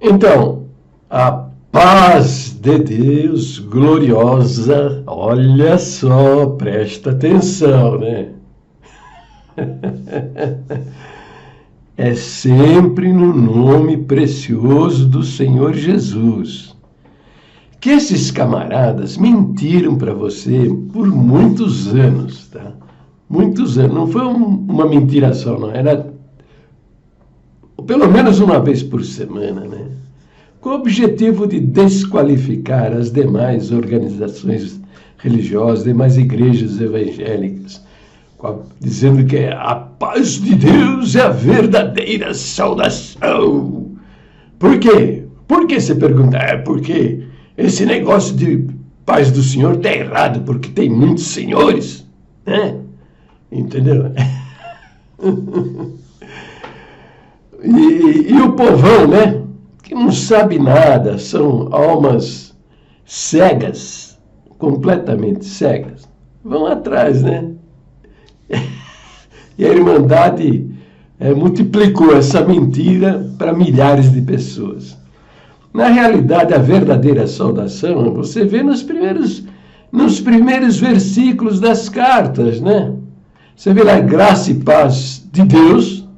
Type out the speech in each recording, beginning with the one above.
Então, a paz de Deus gloriosa, olha só, presta atenção, né? É sempre no nome precioso do Senhor Jesus. Que esses camaradas mentiram para você por muitos anos, tá? Muitos anos, não foi uma mentira só, não, era pelo menos uma vez por semana, né? Com o objetivo de desqualificar as demais organizações religiosas, demais igrejas evangélicas, dizendo que a paz de Deus é a verdadeira saudação. Por quê? Por que você pergunta? É porque esse negócio de paz do Senhor está errado, porque tem muitos senhores, né? Entendeu? E o povão, né? Que não sabe nada, são almas cegas, completamente cegas. Vão atrás, né? E a Irmandade multiplicou essa mentira para milhares de pessoas. Na realidade, a verdadeira saudação você vê nos primeiros versículos das cartas, né? Você vê lá graça e paz de Deus,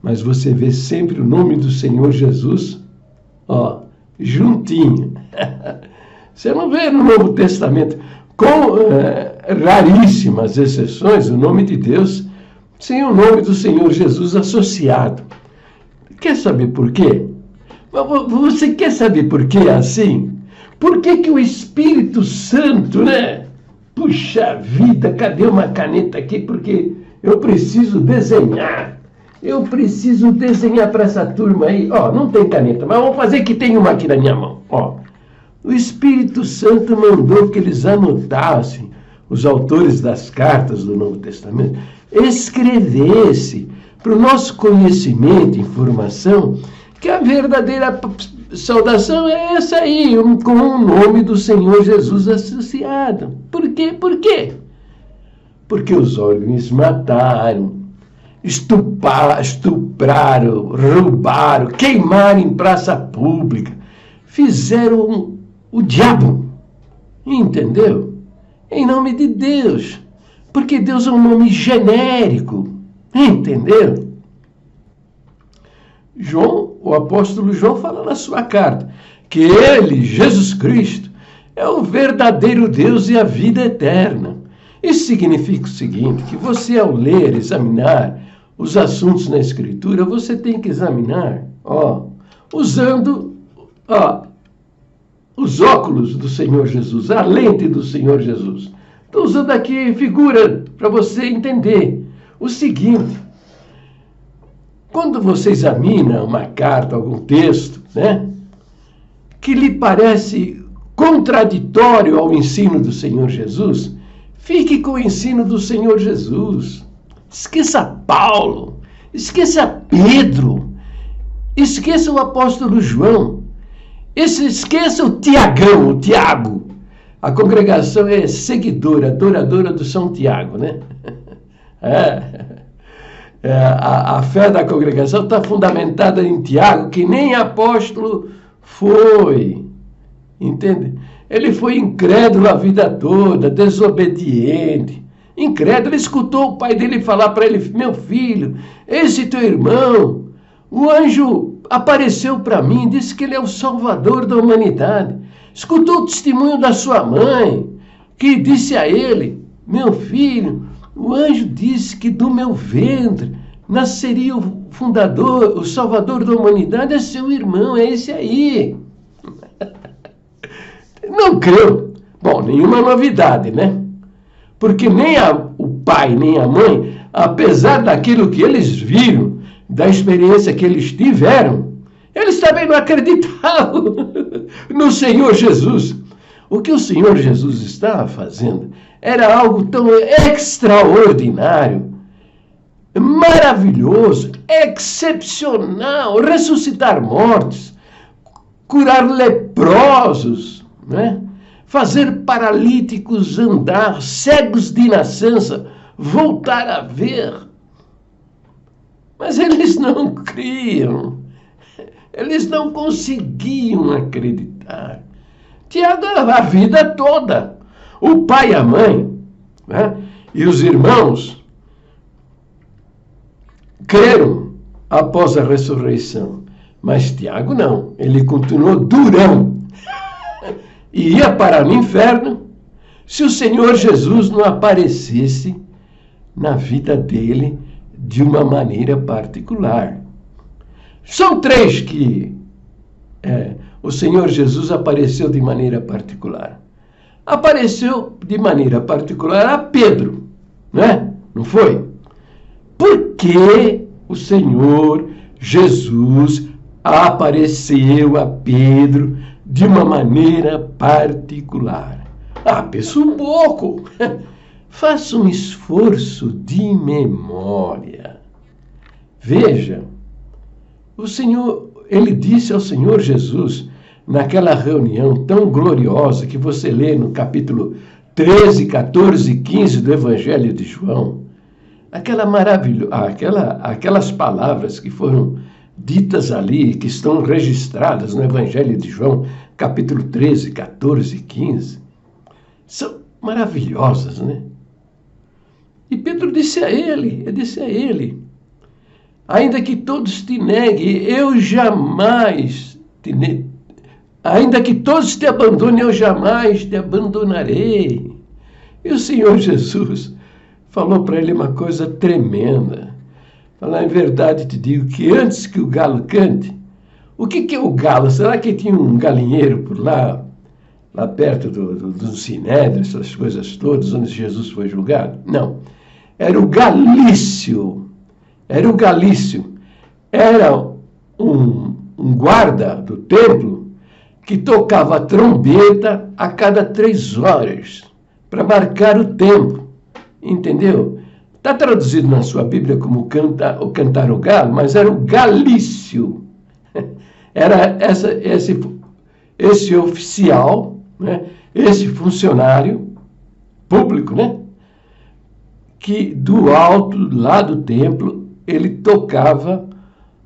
mas você vê sempre o nome do Senhor Jesus, ó, juntinho. Você não vê no Novo Testamento, com raríssimas exceções, o nome de Deus sem o nome do Senhor Jesus associado. Quer saber por quê? Você quer saber por que é assim? Por que o Espírito Santo, né? Puxa vida, cadê uma caneta aqui? Porque eu preciso desenhar. Eu preciso desenhar para essa turma aí. Ó, não tem caneta, mas vamos fazer que tem uma aqui na minha mão. Ó, o Espírito Santo mandou que eles anotassem, os autores das cartas do Novo Testamento, escrevesse para o nosso conhecimento, informação, que a verdadeira saudação é essa aí, com o nome do Senhor Jesus associado. Por quê? Por quê? Porque os órgãos mataram, estupraram, roubaram, queimaram em praça pública, fizeram o diabo, entendeu? Em nome de Deus, porque Deus é um nome genérico, entendeu? O apóstolo João fala na sua carta que ele, Jesus Cristo, é o verdadeiro Deus e a vida eterna. Isso significa o seguinte, que você ao ler, examinar os assuntos na Escritura, você tem que examinar, usando os óculos do Senhor Jesus, a lente do Senhor Jesus. Estou usando aqui figura para você entender o seguinte. Quando você examina uma carta, algum texto, né, que lhe parece contraditório ao ensino do Senhor Jesus, fique com o ensino do Senhor Jesus. Esqueça Paulo, esqueça Pedro, esqueça o apóstolo João, esqueça o Tiago. A congregação é seguidora, adoradora do São Tiago, né? A fé da congregação está fundamentada em Tiago, que nem apóstolo foi, entende? Ele foi incrédulo a vida toda, desobediente, incrédulo. Ele escutou o pai dele falar para ele: meu filho, esse teu irmão, o anjo apareceu para mim, disse que ele é o salvador da humanidade. Escutou o testemunho da sua mãe, que disse a ele: meu filho, o anjo disse que do meu ventre nasceria o fundador, o salvador da humanidade, é seu irmão, é esse aí. Não creu. Bom, nenhuma novidade, né? Porque nem o pai, nem a mãe, apesar daquilo que eles viram, da experiência que eles tiveram, eles também não acreditavam no Senhor Jesus. O que o Senhor Jesus estava fazendo era algo tão extraordinário, maravilhoso, excepcional, ressuscitar mortos, curar leprosos, né? Fazer paralíticos andar, cegos de nascença voltar a ver. Mas eles não criam. Eles não conseguiam acreditar. Tiago, a vida toda. O pai e a mãe, né, e os irmãos creram após a ressurreição. Mas Tiago não. Ele continuou durão. E ia parar no inferno se o Senhor Jesus não aparecesse na vida dele de uma maneira particular. São três que o Senhor Jesus apareceu de maneira particular. Apareceu de maneira particular a Pedro, né? Não foi? Porque o Senhor Jesus apareceu a Pedro de uma maneira particular. Pensa um pouco. Faça um esforço de memória. Veja, o Senhor, ele disse ao Senhor Jesus, naquela reunião tão gloriosa que você lê no capítulo 13, 14 e 15 do Evangelho de João, aquelas palavras que foram ditas ali, que estão registradas no Evangelho de João, capítulo 13, 14 e 15, são maravilhosas, né? E Pedro disse a ele, ainda que todos te neguem, eu jamais te neguei. Ainda que todos te abandonem, eu jamais te abandonarei. E o Senhor Jesus falou para ele uma coisa tremenda. Falou, em verdade te digo que antes que o galo cante, o que é o galo? Será que tinha um galinheiro por lá perto do Sinédrio, essas coisas todas, onde Jesus foi julgado? Não. Era o Galício. Era um guarda do templo que tocava a trombeta a cada 3 horas para marcar o tempo. Entendeu? Está traduzido na sua Bíblia como o cantar o galo, mas era o Galício. Era esse oficial, né? Esse funcionário público, né? Que do alto, lá do templo, ele tocava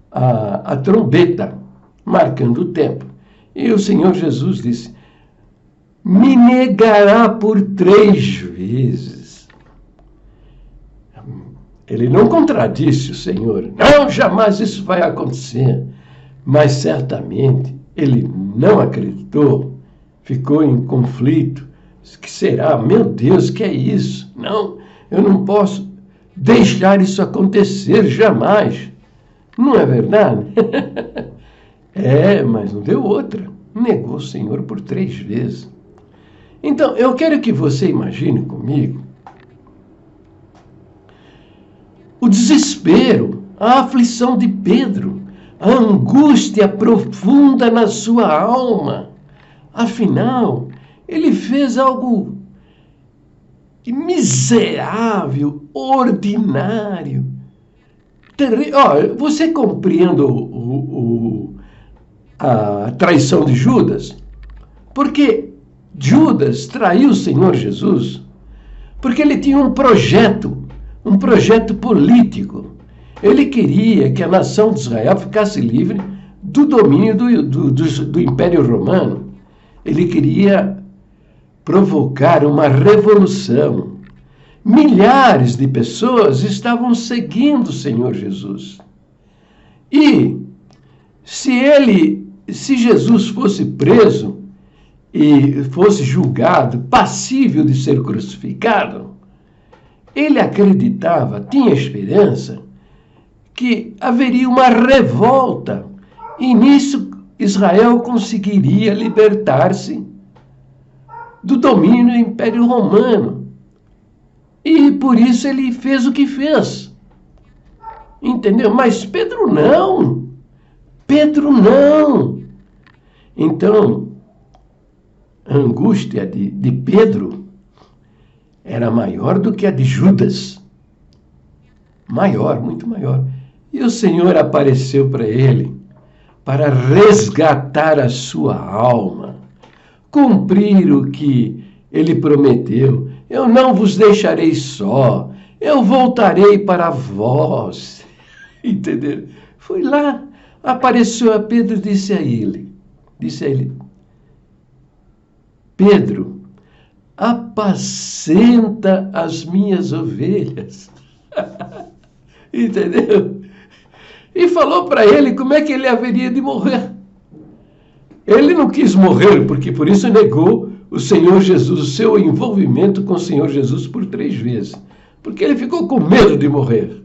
a trombeta, marcando o tempo. E o Senhor Jesus disse, me negará por 3 vezes. Ele não contradisse o Senhor. Não, jamais isso vai acontecer. Mas certamente ele não acreditou, ficou em conflito. Que será? Meu Deus, que é isso? Não, eu não posso deixar isso acontecer jamais. Não é verdade? Mas não deu outra. Negou o Senhor por 3 vezes. Então, eu quero que você imagine comigo o desespero, a aflição de Pedro, a angústia profunda na sua alma. Afinal, ele fez algo miserável, ordinário. Você compreende a traição de Judas? Porque Judas traiu o Senhor Jesus porque ele tinha um projeto político. Ele queria que a nação de Israel ficasse livre do domínio do Império Romano. Ele queria provocar uma revolução. Milhares de pessoas estavam seguindo o Senhor Jesus. E se Jesus fosse preso e fosse julgado, passível de ser crucificado, ele acreditava, tinha esperança, que haveria uma revolta e nisso Israel conseguiria libertar-se do domínio do Império Romano. E por isso ele fez o que fez. Entendeu? Mas Pedro não. Então, a angústia de Pedro era maior do que a de Judas. Maior, muito maior. E o Senhor apareceu para ele para resgatar a sua alma, cumprir o que ele prometeu. Eu não vos deixarei só, eu voltarei para vós. Entendeu? Foi lá apareceu a Pedro e disse a ele, Pedro, apacenta as minhas ovelhas. Entendeu? E falou para ele como é que ele haveria de morrer. Ele não quis morrer, porque por isso negou o Senhor Jesus, o seu envolvimento com o Senhor Jesus por 3 vezes. Porque ele ficou com medo de morrer.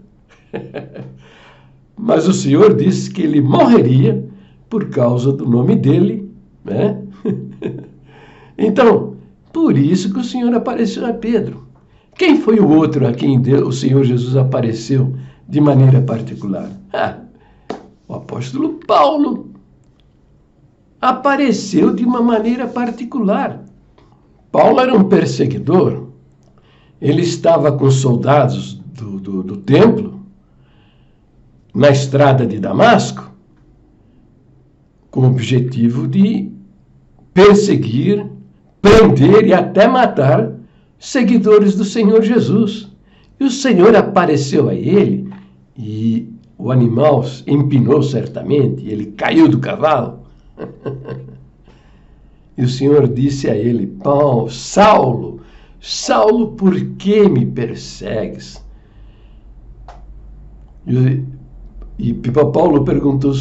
Mas o Senhor disse que ele morreria por causa do nome dele, né? Então, por isso que o Senhor apareceu a Pedro. Quem foi o outro a quem o Senhor Jesus apareceu de maneira particular? O apóstolo Paulo apareceu de uma maneira particular. Paulo era um perseguidor. Ele estava com soldados do templo na estrada de Damasco com o objetivo de perseguir, prender e até matar seguidores do Senhor Jesus. E o Senhor apareceu a ele e o animal empinou certamente, ele caiu do cavalo. E o Senhor disse a ele, Saulo, Saulo, por que me persegues? E Paulo perguntou,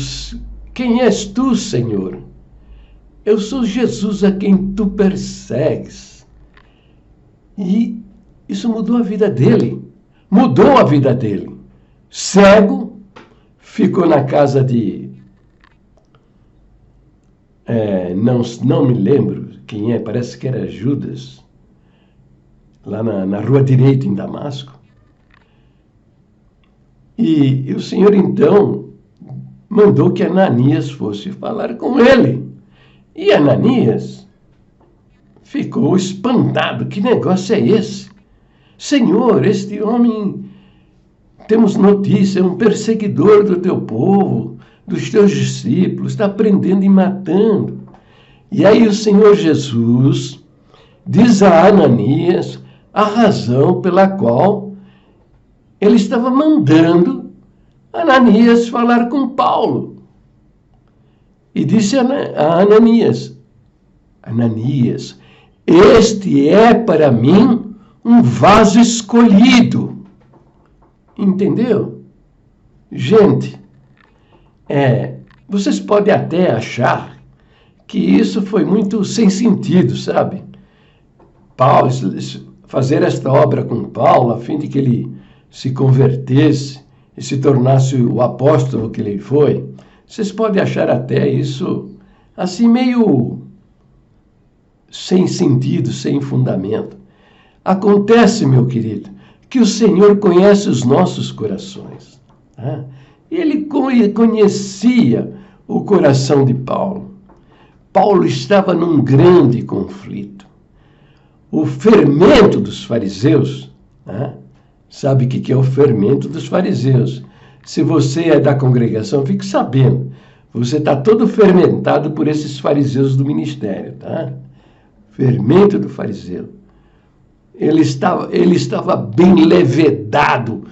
quem és tu, Senhor? Eu sou Jesus a quem tu persegues. E isso mudou a vida dele. Mudou a vida dele. Cego, ficou na casa de... não me lembro quem é, parece que era Judas, lá na Rua Direita, em Damasco. E o Senhor, então, mandou que Ananias fosse falar com ele. E Ananias ficou espantado. Que negócio é esse? Senhor, este homem, temos notícia, é um perseguidor do teu povo, dos teus discípulos, está prendendo e matando. E aí o Senhor Jesus diz a Ananias a razão pela qual ele estava mandando Ananias falar com Paulo. E disse a Ananias, Ananias, este é para mim um vaso escolhido. Entendeu? Gente, vocês podem até achar que isso foi muito sem sentido, sabe? Paulo, fazer esta obra com Paulo, a fim de que ele se convertesse e se tornasse o apóstolo que ele foi. Vocês podem achar até isso assim meio sem sentido, sem fundamento. Acontece, meu querido, que o Senhor conhece os nossos corações. Né? Ele conhecia o coração de Paulo. Paulo estava num grande conflito. O fermento dos fariseus, né? Sabe o que é o fermento dos fariseus? Se você é da congregação, fique sabendo. Você está todo fermentado por esses fariseus do ministério, tá? Fermento do fariseu. Ele estava bem levedado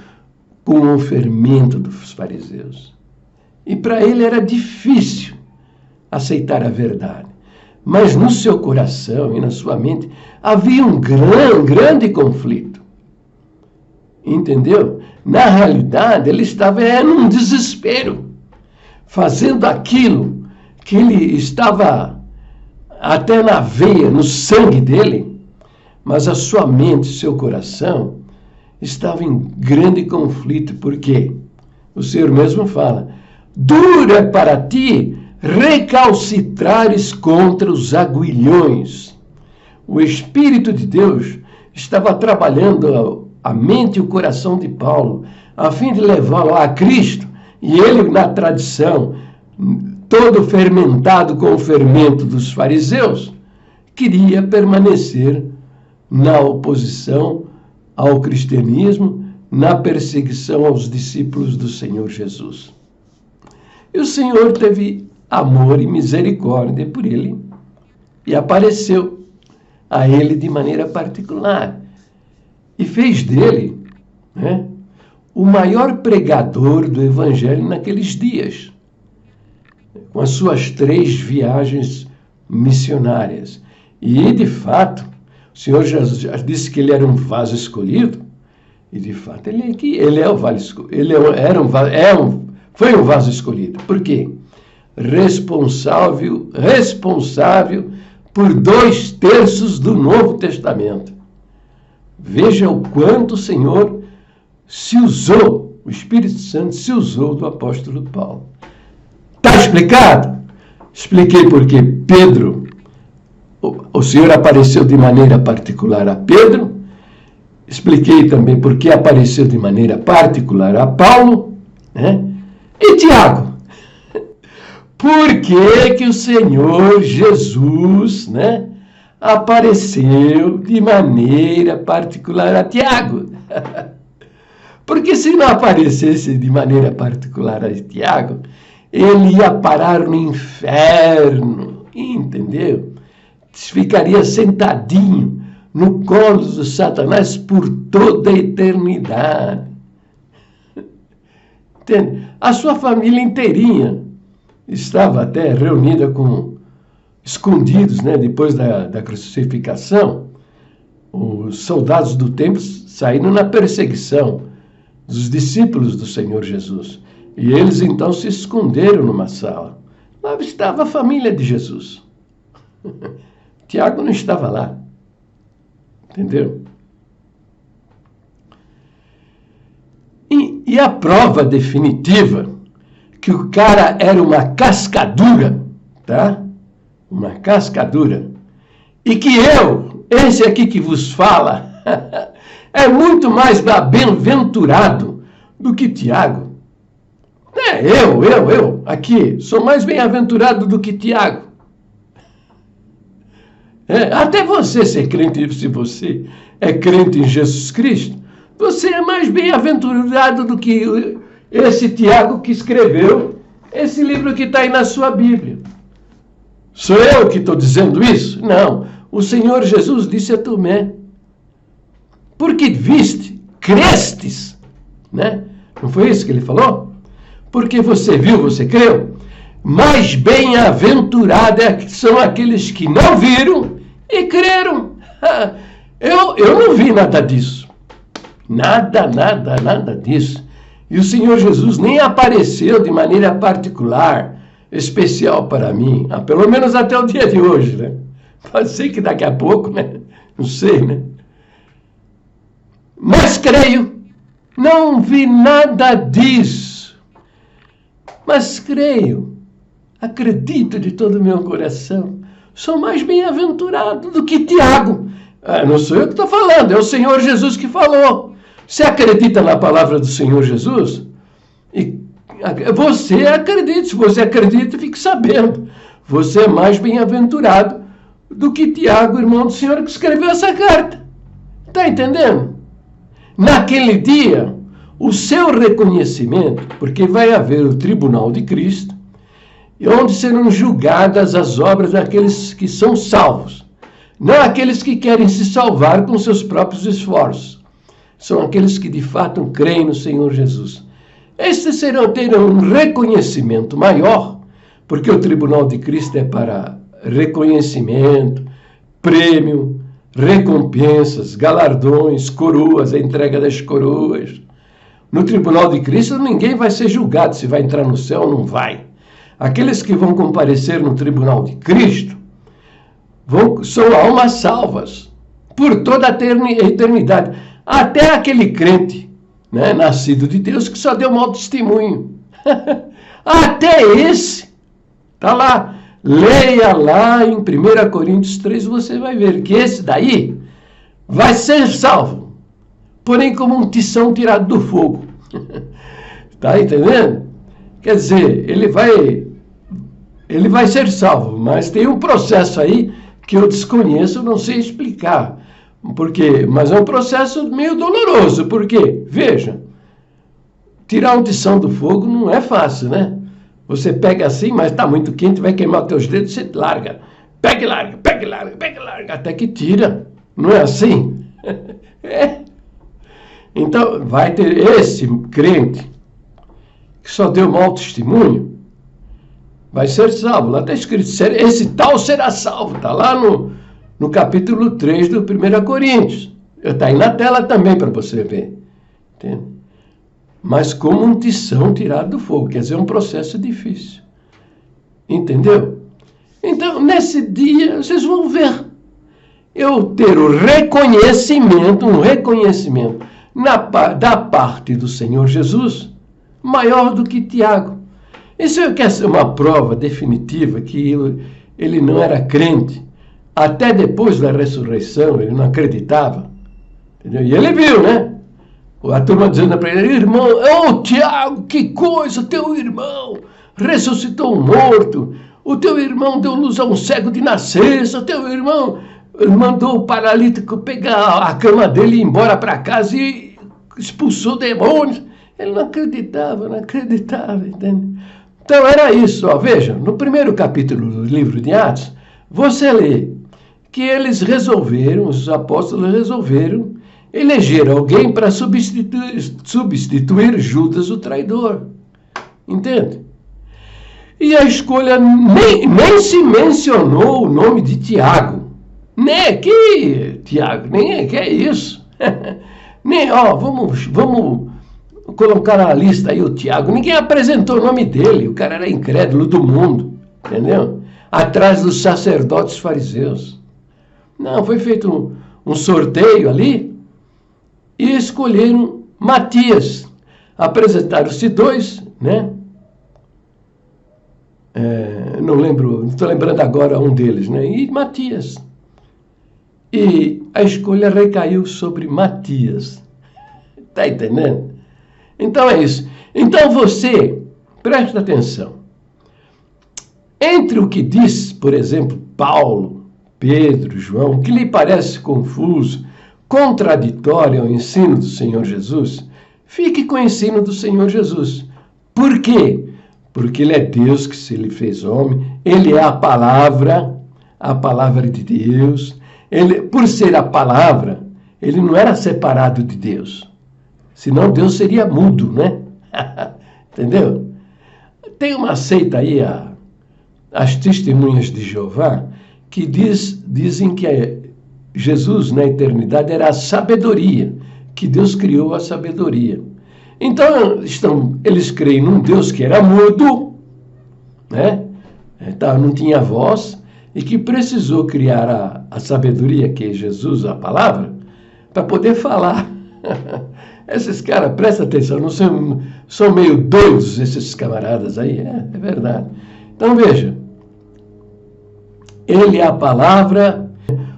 com o fermento dos fariseus. E para ele era difícil aceitar a verdade. Mas no seu coração e na sua mente havia um grande conflito. Entendeu? Na realidade, ele estava num desespero, fazendo aquilo que ele estava até na veia, no sangue dele, mas a sua mente, seu coração, estava em grande conflito, porque o Senhor mesmo fala, duro é para ti recalcitrares contra os aguilhões. O Espírito de Deus estava trabalhando a mente e o coração de Paulo, a fim de levá-lo a Cristo, e ele, na tradição, todo fermentado com o fermento dos fariseus, queria permanecer na oposição ao cristianismo, na perseguição aos discípulos do Senhor Jesus. E o Senhor teve amor e misericórdia por ele e apareceu a ele de maneira particular e fez dele, né, o maior pregador do evangelho naqueles dias. com as suas 3 viagens missionárias. E, de fato, o Senhor Jesus disse que ele era um vaso escolhido, e, de fato, ele é o vaso, foi um vaso escolhido. Por quê? Responsável por 2/3 do Novo Testamento. Veja o quanto o Senhor se usou, o Espírito Santo se usou do apóstolo Paulo. Está explicado? Expliquei porque Pedro, o Senhor apareceu de maneira particular a Pedro. Expliquei também porque apareceu de maneira particular a Paulo, né? E Tiago. Por que o Senhor Jesus, né, apareceu de maneira particular a Tiago? Porque se não aparecesse de maneira particular a Tiago, ele ia parar no inferno, entendeu? Ficaria sentadinho no colo de Satanás por toda a eternidade. Entende? A sua família inteirinha estava até reunida escondidos, né, depois da crucificação. Os soldados do templo saíram na perseguição dos discípulos do Senhor Jesus. E eles então se esconderam numa sala. Lá estava a família de Jesus. Tiago não estava lá. Entendeu? E a prova definitiva que o cara era uma cascadura, tá? Uma cascadura. E que esse aqui que vos fala, é muito mais bem-aventurado do que Tiago. Eu, aqui, sou mais bem-aventurado do que Tiago. Até você ser crente, se você é crente em Jesus Cristo, você é mais bem-aventurado do que esse Tiago que escreveu esse livro que está aí na sua Bíblia. Sou eu que estou dizendo isso? Não. O Senhor Jesus disse a Tomé, porque viste, crestes, né? Não foi isso que ele falou? Porque você viu, você creu? Mais bem-aventurados são aqueles que não viram e creram. Eu não vi nada disso. Nada disso. E o Senhor Jesus nem apareceu de maneira particular, especial para mim, pelo menos até o dia de hoje, né? Pode ser que daqui a pouco, né? Não sei, né? Mas creio, não vi nada disso. Mas creio, acredito de todo o meu coração, sou mais bem-aventurado do que Tiago. Não sou eu que estou falando, é o Senhor Jesus que falou. Você acredita na palavra do Senhor Jesus? E você acredita. Se você acredita, fique sabendo. Você é mais bem-aventurado do que Tiago, irmão do Senhor, que escreveu essa carta. Está entendendo? Naquele dia, o seu reconhecimento, porque vai haver o tribunal de Cristo, onde serão julgadas as obras daqueles que são salvos. Não aqueles que querem se salvar com seus próprios esforços. São aqueles que de fato creem no Senhor Jesus. Estes terão um reconhecimento maior, porque o tribunal de Cristo é para reconhecimento, prêmio, recompensas, galardões, coroas, a entrega das coroas. No tribunal de Cristo ninguém vai ser julgado se vai entrar no céu ou não vai. Aqueles que vão comparecer no tribunal de Cristo são almas salvas por toda a eternidade. Até aquele crente, né, nascido de Deus, que só deu mau testemunho. Até esse, está lá. Leia lá em 1 Coríntios 3, você vai ver que esse daí vai ser salvo, porém como um tição tirado do fogo. Está entendendo? Quer dizer, ele vai ser salvo, mas tem um processo aí que eu desconheço, não sei explicar. Mas é um processo meio doloroso, porque, veja, tirar um tição do fogo não é fácil, né? Você pega assim, mas está muito quente, vai queimar os teus dedos, você larga. Pega e larga, até que tira. Não é assim? Então, vai ter esse crente que só deu mau testemunho, vai ser salvo. Lá está escrito, esse tal será salvo. Está lá no capítulo 3 do 1 Coríntios. Está aí na tela também para você ver. Entende? Mas como um tição tirado do fogo. Quer dizer, é um processo difícil. Entendeu? Então, nesse dia, vocês vão ver. Eu ter o reconhecimento, um reconhecimento da parte do Senhor Jesus, maior do que Tiago. Isso quer ser uma prova definitiva que ele não era crente. Até depois da ressurreição, ele não acreditava. Entendeu? E ele viu, né? A turma dizendo para ele, irmão, Tiago, que coisa, teu irmão ressuscitou um morto, o teu irmão deu luz a um cego de nascença, teu irmão mandou o paralítico pegar a cama dele e ir embora para casa e expulsou demônios. Ele não acreditava, entende? Então era isso, ó, veja, no primeiro capítulo do livro de Atos, você lê que eles resolveram, os apóstolos resolveram eleger alguém para substituir Judas, o traidor. Entende? E a escolha nem se mencionou o nome de Tiago. Nem que Tiago, nem que é isso. Nem, ó, vamos colocar na lista aí o Tiago. Ninguém apresentou o nome dele. O cara era incrédulo do mundo, entendeu? Atrás dos sacerdotes fariseus. Não, foi feito um sorteio ali e escolheram Matias. Apresentaram-se dois, né? Não estou lembrando agora um deles, né? E Matias. E a escolha recaiu sobre Matias. Está entendendo? Então é isso. Então você, presta atenção. Entre o que diz, por exemplo, Paulo, Pedro, João, que lhe parece confuso, contraditório ao ensino do Senhor Jesus, fique com o ensino do Senhor Jesus. Por quê? Porque ele é Deus que se lhe fez homem, ele é a palavra de Deus. Ele, por ser a palavra, ele não era separado de Deus. Senão Deus seria mudo, né? Entendeu? Tem uma seita aí, as Testemunhas de Jeová, que dizem que Jesus, na eternidade, era a sabedoria, que Deus criou a sabedoria. Então, eles creem num Deus que era mudo, né? Não tinha voz, e que precisou criar a sabedoria, que é Jesus, a palavra, para poder falar. Esses caras, presta atenção, não são meio doidos esses camaradas aí, é verdade. Então veja, ele é a palavra,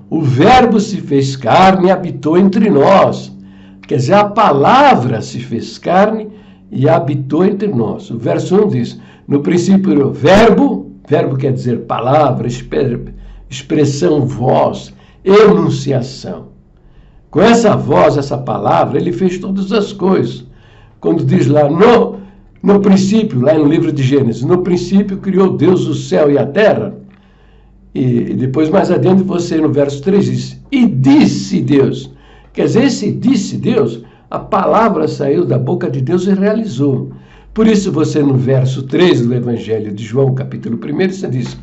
o verbo se fez carne e habitou entre nós. Quer dizer, a palavra se fez carne e habitou entre nós. O verso 1 diz, no princípio, verbo quer dizer palavra, expressão, voz, enunciação. Com essa voz, essa palavra, ele fez todas as coisas. Quando diz lá, no princípio, lá no livro de Gênesis, no princípio criou Deus o céu e a terra. E depois, mais adiante, você no verso 3 diz, e disse Deus. Quer dizer, esse disse Deus, a palavra saiu da boca de Deus e realizou. Por isso você no verso 3 do Evangelho de João, capítulo 1, você diz,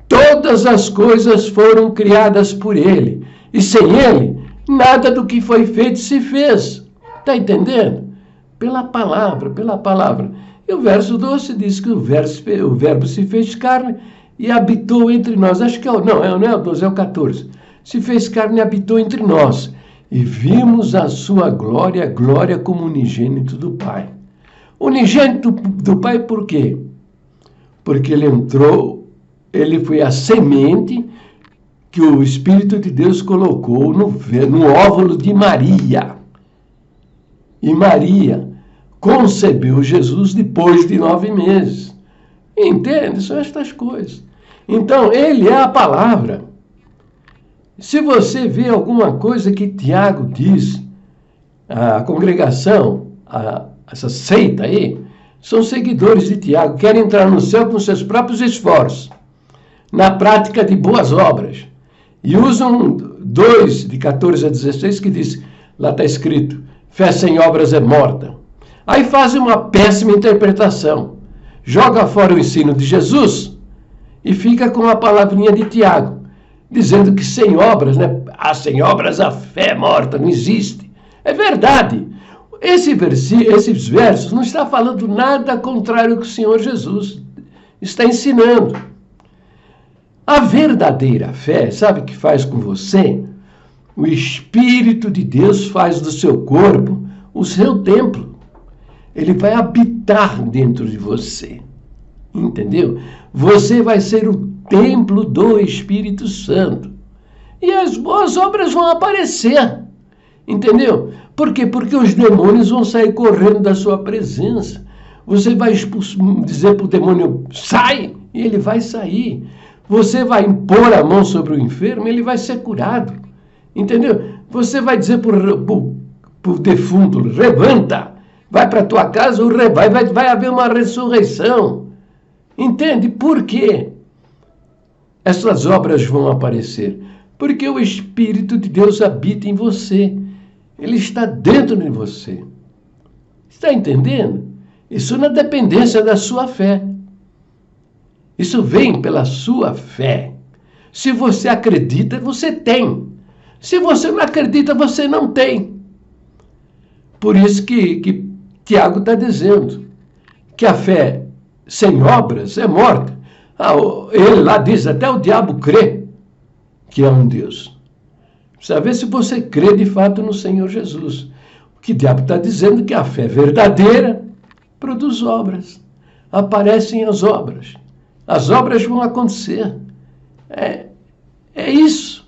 todas as coisas foram criadas por ele, e sem ele, nada do que foi feito se fez. Está entendendo? Pela palavra. E o verso 12 diz que o verbo se fez carne e habitou entre nós. Acho que não é o 12, é o 14. Se fez carne e habitou entre nós. E vimos a sua glória, glória como unigênito do Pai. Unigênito do Pai por quê? Porque ele foi a semente que o Espírito de Deus colocou no óvulo de Maria. E Maria concebeu Jesus depois de 9 meses. Entende? São estas coisas. Então, ele é a palavra. Se você vê alguma coisa que Tiago diz, a congregação, essa seita aí, são seguidores de Tiago, querem entrar no céu com seus próprios esforços, na prática de boas obras. E usam 2, de 14 a 16, que diz, lá está escrito, fé sem obras é morta. Aí fazem uma péssima interpretação. joga fora o ensino de Jesus e fica com a palavrinha de Tiago, dizendo que sem obras, né? Sem obras a fé é morta, não existe. É verdade. Esses versos não está falando nada contrário ao que o Senhor Jesus está ensinando. A verdadeira fé, sabe o que faz com você? O Espírito de Deus faz do seu corpo o seu templo. Ele vai habitar dentro de você. Entendeu? Você vai ser o templo do Espírito Santo. E as boas obras vão aparecer. Entendeu? Por quê? Porque os demônios vão sair correndo da sua presença. Você vai dizer para o demônio, sai, e ele vai sair. Você vai impor a mão sobre o enfermo, ele vai ser curado. Entendeu? Você vai dizer para o defunto, levanta, vai para a tua casa, vai haver uma ressurreição. Entende? Por quê? Essas obras vão aparecer. Porque o Espírito de Deus habita em você. Ele está dentro de você. Está entendendo? Isso na dependência da sua fé. Isso vem pela sua fé. Se você acredita, você tem. Se você não acredita, você não tem. Por isso que Tiago está dizendo que a fé sem obras é morta. Ele lá diz, até o diabo crê que é um Deus. Precisa ver se você crê de fato no Senhor Jesus. O que o diabo está dizendo é que a fé verdadeira produz obras. Aparecem as obras. As obras vão acontecer. É isso.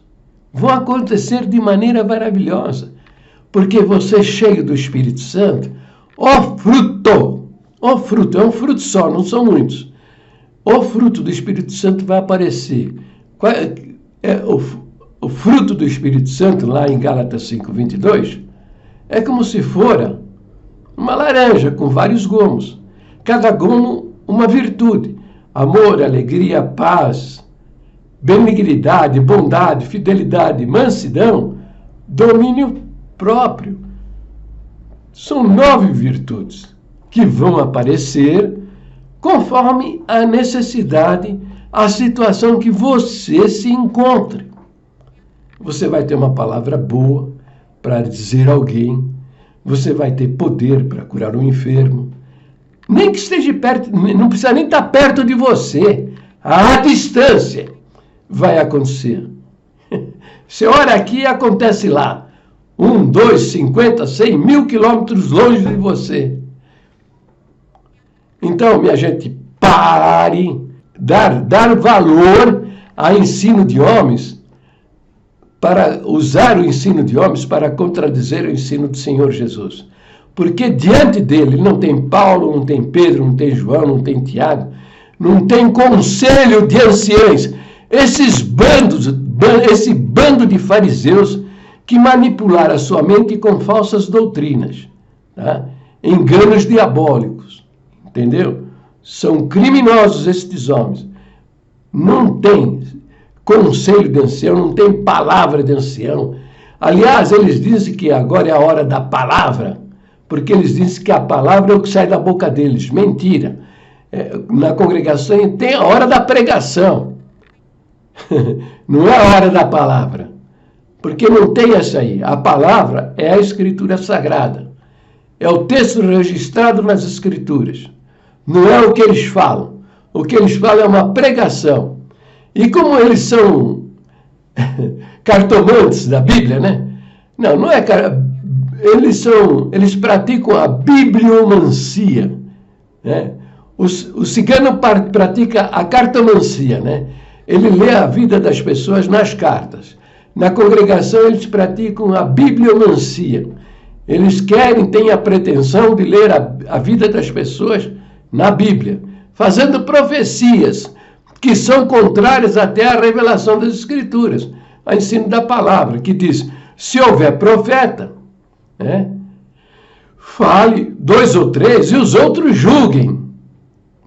Vão acontecer de maneira maravilhosa. Porque você, cheio do Espírito Santo, o fruto, é um fruto só, não são muitos. O fruto do Espírito Santo vai aparecer. O fruto do Espírito Santo, lá em Gálatas 5:22, é como se fora uma laranja com vários gomos. Cada gomo, uma virtude. Amor, alegria, paz, benignidade, bondade, fidelidade, mansidão, domínio próprio. São 9 virtudes que vão aparecer conforme a necessidade, a situação que você se encontre. Você vai ter uma palavra boa para dizer a alguém. Você vai ter poder para curar um enfermo. Nem que esteja perto, não precisa nem estar perto de você. À distância vai acontecer. Você ora aqui e acontece lá. 1, 2, 50, 100, 1000 quilômetros longe de você. Então, minha gente, pare, dar valor a ensino de homens, para usar o ensino de homens para contradizer o ensino do Senhor Jesus. Porque diante dele não tem Paulo, não tem Pedro, não tem João, não tem Tiago, não tem conselho de anciães. Esse bando de fariseus que manipularam a sua mente com falsas doutrinas, tá? Enganos diabólicos, entendeu? São criminosos estes homens. Não tem conselho de ancião, não tem palavra de ancião. Aliás, eles dizem que agora é a hora da palavra, porque eles dizem que a palavra é o que sai da boca deles. Mentira. Na congregação tem a hora da pregação. Não é a hora da palavra. Porque não tem essa aí. A palavra é a Escritura Sagrada. É o texto registrado nas Escrituras. Não é o que eles falam. O que eles falam é uma pregação. E como eles são cartomantes da Bíblia, né? Não é... Eles praticam a bibliomancia, né? O cigano pratica a cartomancia, né? Ele lê a vida das pessoas nas cartas. Na congregação, eles praticam a bibliomancia. Eles têm a pretensão de ler a vida das pessoas na Bíblia, fazendo profecias que são contrárias até à revelação das Escrituras, ao ensino da palavra, que diz, se houver profeta, né, fale 2 ou 3 e os outros julguem.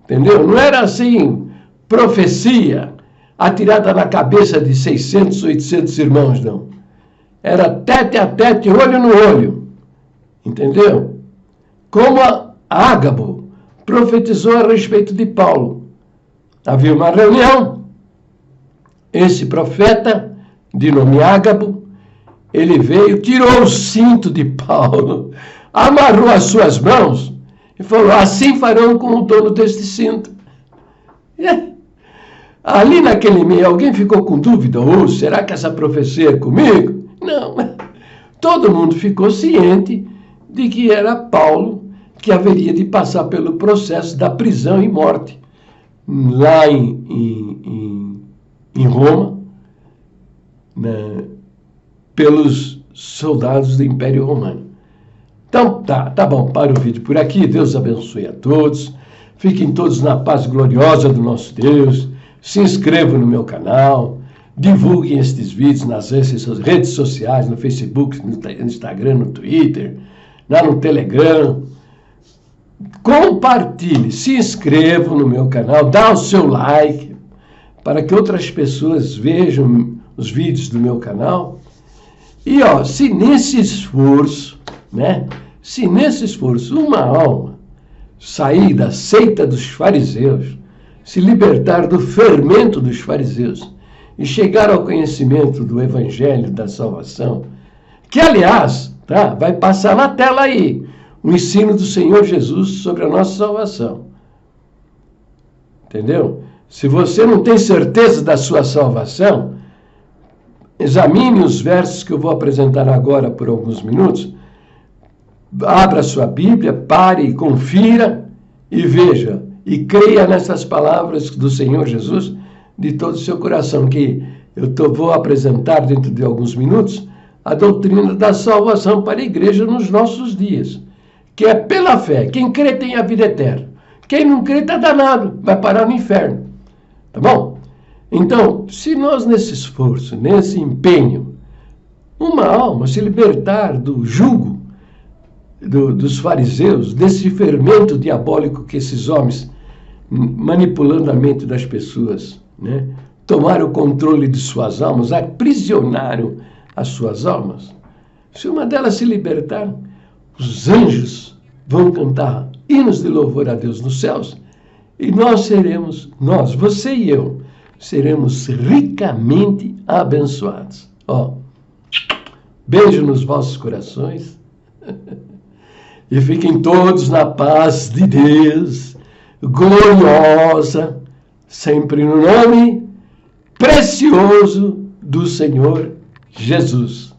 Entendeu? Não era assim, profecia atirada na cabeça de 600, 800 irmãos, não. Era tete a tete, olho no olho. Entendeu? Como Ágabo profetizou a respeito de Paulo. Havia uma reunião, esse profeta, de nome Ágabo, ele veio, tirou o cinto de Paulo, amarrou as suas mãos e falou: assim farão com o dono deste cinto. Ali naquele meio, alguém ficou com dúvida? Ou será que essa profecia é comigo? Não. Todo mundo ficou ciente de que era Paulo que haveria de passar pelo processo da prisão e morte lá em Roma, né, pelos soldados do Império Romano. Então, tá bom, para o vídeo por aqui. Deus abençoe a todos. Fiquem todos na paz gloriosa do nosso Deus. Se inscrevam no meu canal. Divulguem estes vídeos nas redes sociais, no Facebook, no Instagram, no Twitter, lá no Telegram. Compartilhe, se inscrevam no meu canal, dá o seu like, para que outras pessoas vejam os vídeos do meu canal. E, se nesse esforço, né? Se nesse esforço uma alma sair da seita dos fariseus, se libertar do fermento dos fariseus e chegar ao conhecimento do evangelho da salvação, que, aliás, vai passar na tela aí, o ensino do Senhor Jesus sobre a nossa salvação. Entendeu? Se você não tem certeza da sua salvação, examine os versos que eu vou apresentar agora por alguns minutos. Abra sua Bíblia, pare, confira e veja. E creia nessas palavras do Senhor Jesus de todo o seu coração, que vou apresentar dentro de alguns minutos a doutrina da salvação para a igreja nos nossos dias, que é pela fé. Quem crê tem a vida eterna. Quem não crê está danado, vai parar no inferno. Tá bom? Então, se nós nesse esforço, nesse empenho, uma alma se libertar do jugo dos fariseus, desse fermento diabólico que esses homens, manipulando a mente das pessoas, né, tomaram o controle de suas almas, aprisionaram as suas almas. Se uma delas se libertar, os anjos vão cantar hinos de louvor a Deus nos céus e você e eu, seremos ricamente abençoados. Beijo nos vossos corações. E fiquem todos na paz de Deus, gloriosa, sempre no nome precioso do Senhor Jesus.